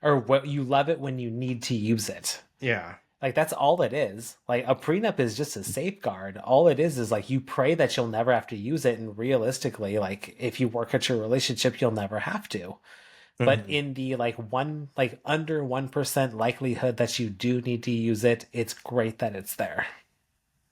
Or what you love it when you need to use it. Yeah. Like that's all it is. Like a prenup is just a safeguard. All it is like you pray that you'll never have to use it, and realistically, like if you work at your relationship, you'll never have to. But Mm-hmm. in the like under 1% likelihood that you do need to use it, it's great that it's there.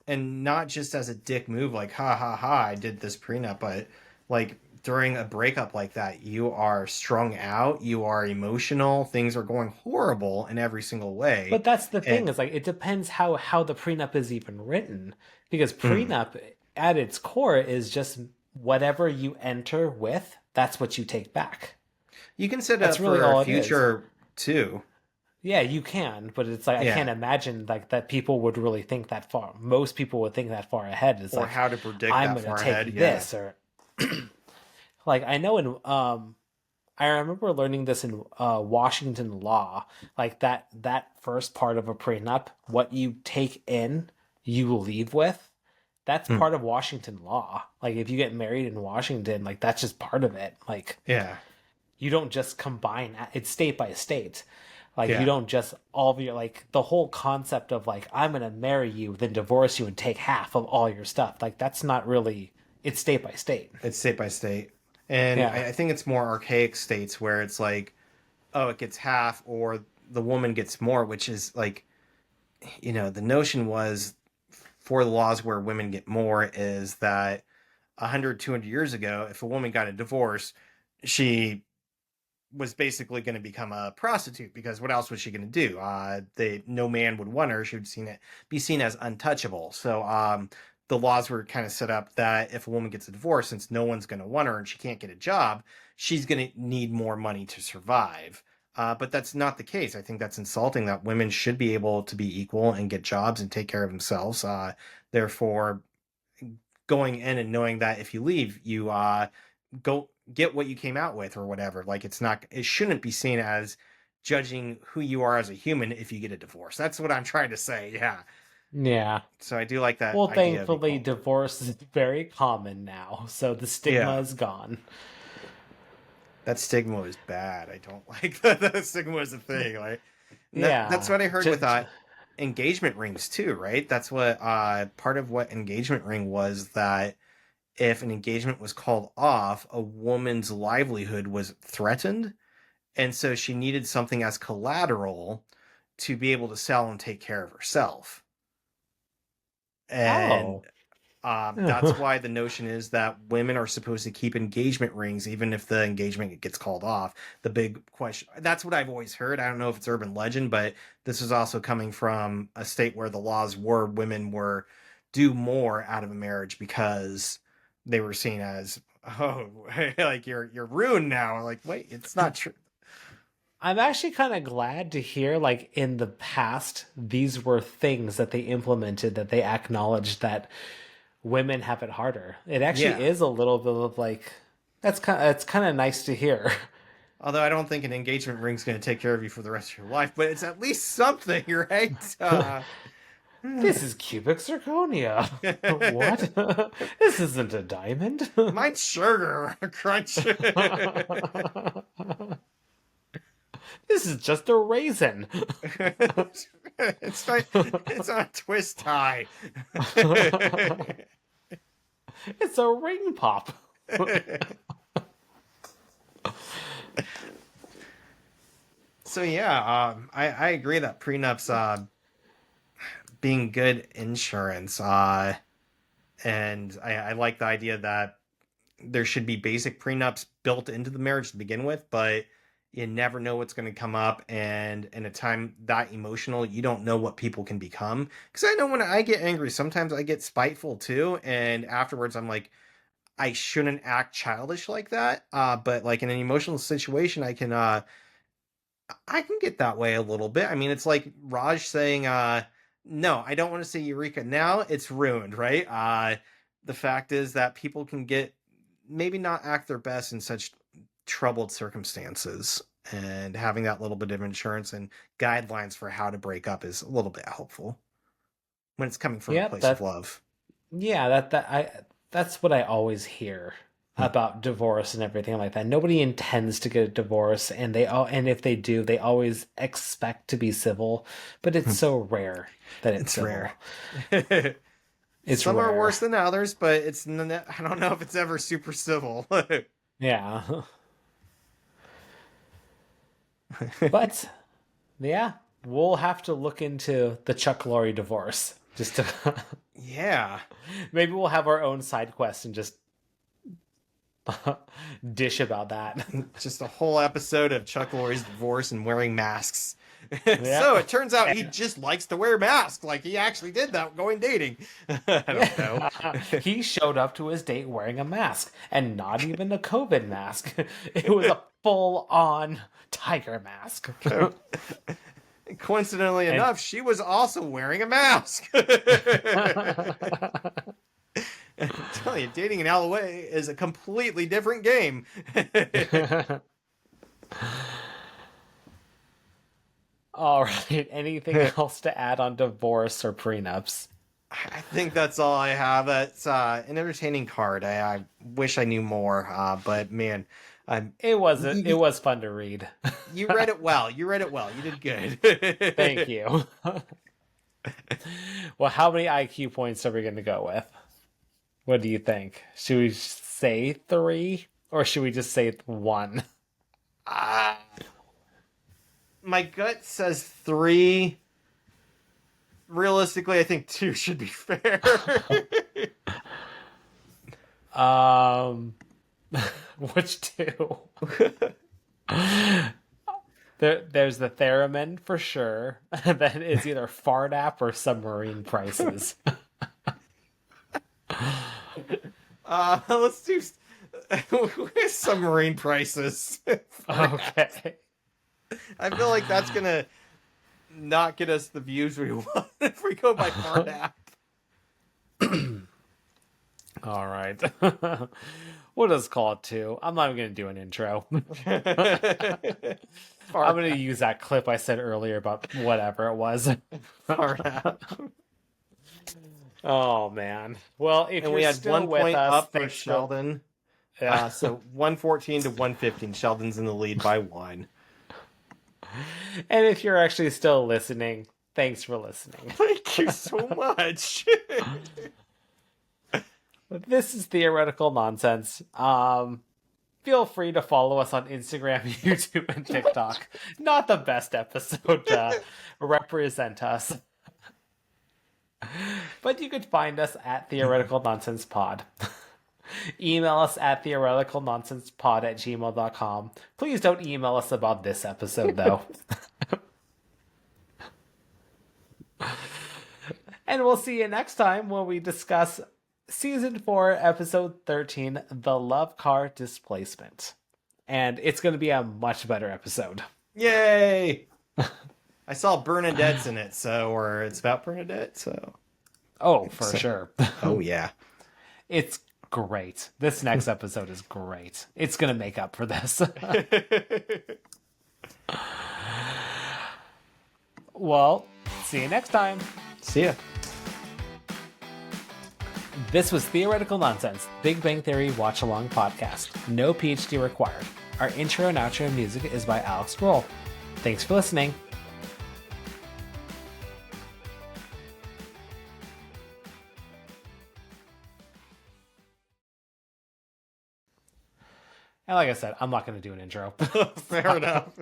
And not just as a dick move, like ha ha ha, I did this prenup, but like during a breakup like that, you are strung out, you are emotional, things are going horrible in every single way. But that's the And thing, is like it depends how the prenup is even written, because mm, prenup at its core is just whatever you enter with, that's what you take back. you can set it That's up really for a all it is. future too. Yeah, you can, but it's like I can't Yeah. imagine like that people would really think that far. Most people would think that far ahead. It's Or like how to predict I'm that gonna far ahead. take Yeah. this, or like I know in I remember learning this in Washington law, like that first part of a prenup, what you take in, you leave with. That's Mm, part of Washington law. Like if you get married in Washington, like that's just part of it. Like yeah. you don't just combine, it's state by state. Like you Yeah. don't just all of your, like the whole concept of like I'm gonna marry you, then divorce you and take half of all your stuff. Like that's not really, it's state by state. It's state by state. And Yeah. I think it's more archaic states where it's like, oh, it gets half or the woman gets more, which is like, the notion was for the laws where women get more is that 100, 200 years ago, if a woman got a divorce, she was basically going to become a prostitute because what else was she going to do? No man would want her. She would be seen as untouchable. So the laws were kind of set up that if a woman gets a divorce, since no one's going to want her and she can't get a job, she's going to need more money to survive. But that's not the case. I think that's insulting that women should be able to be equal and get jobs and take care of themselves. Therefore, going in and knowing that if you leave, you go get what you came out with or whatever. Like it shouldn't be seen as judging who you are as a human if you get a divorce. That's what I'm trying to say. Yeah. Yeah. So I do like that Well, idea of thankfully, equality. divorce is very common now, so the stigma Yeah. is gone. That stigma is bad. I don't like that stigma is a thing. Like that's Yeah. what I heard with Just, engagement rings too, right? That's what part of what engagement ring was, that if an engagement was called off, a woman's livelihood was threatened. And so she needed something as collateral to be able to sell and take care of herself. And oh. That's why the notion is that women are supposed to keep engagement rings, even if the engagement gets called off. The big question, that's what I've always heard. I don't know if it's urban legend, but this is also coming from a state where the laws were women were do more out of a marriage because they were seen as, oh, like you're ruined now. Like, wait, it's not true. I'm actually kind of glad to hear, like, in the past, these were things that they implemented, that they acknowledged that women have it harder. It actually is a little bit of like, it's kind of nice to hear. Although I don't think an engagement ring's going to take care of you for the rest of your life, but it's at least something, right? This is cubic zirconia. What? This isn't a diamond. Mine's sugar crunch. This is just a raisin. It's not a twist tie. It's a ring pop. So yeah, I agree that prenups being good insurance, and I like the idea that there should be basic prenups built into the marriage to begin with, but you never know what's going to come up, and in a time that emotional, you don't know what people can become. Because I know when I get angry, sometimes I get spiteful too, and afterwards I'm like, I shouldn't act childish like that. But like in an emotional situation, I can get that way a little bit. I mean, it's like Raj saying, no, I don't want to say Eureka now. It's ruined, right? The fact is that people can get maybe not act their best in such troubled circumstances, and having that little bit of insurance and guidelines for how to break up is a little bit helpful when it's coming from a place of love. Yeah, that's what I always hear about divorce and everything like that. Nobody intends to get a divorce, and if they do, they always expect to be civil, but it's so rare that it's rare. It's some rare. Are worse than others, but I don't know if it's ever super civil. Yeah. But yeah, we'll have to look into the Chuck Lorre divorce just to yeah, maybe we'll have our own side quest and just dish about that. Just a whole episode of Chuck Lorre's divorce and wearing masks. Yeah. So it turns out he just likes to wear masks, like he actually did that going dating. I don't know. He showed up to his date wearing a mask, and not even a COVID mask. It was a full-on tiger mask. Coincidentally enough, she was also wearing a mask. I'm telling you, dating in LA is a completely different game. All right. Anything else to add on divorce or prenups? I think that's all I have. It's an entertaining card. I wish I knew more, but man, it was fun to read. You read it well. You did good. Thank you. Well, how many IQ points are we going to go with? What do you think? Should we say 3, or should we just say 1? My gut says 3. Realistically, I think 2 should be fair. Which 2? There's the Theramin for sure. That is either fart app or submarine prices. Let's do submarine prices. Okay. I feel like that's gonna not get us the views we want if we go by fart app. All right. We'll just call it 2. I'm not even going to do an intro. I'm going to use that clip I said earlier about whatever it was. Fart app. Oh, man. Well, if we had still 1 with point us, up for Sheldon. Yeah. So 114 to 115. Sheldon's in the lead by 1. And if you're actually still listening, thanks for listening. Thank you so much. This is Theoretical Nonsense. Feel free to follow us on Instagram, YouTube, and TikTok. Not the best episode to represent us. But you could find us at Theoretical Nonsense Pod. Email us at theoreticalnonsensepod@gmail.com. Please don't email us about this episode, though. And we'll see you next time when we discuss Season 4, Episode 13, The Love Car Displacement. And it's going to be a much better episode. Yay! I saw Bernadette's in it, or it's about Bernadette, so... Oh, for sure. Oh, yeah. It's great. This next episode is great. It's going to make up for this. Well, see you next time. See ya. This was Theoretical Nonsense, Big Bang Theory Watch-Along Podcast. No PhD required. Our intro and outro music is by Alex Grohl. Thanks for listening. And like I said, I'm not going to do an intro. Fair enough.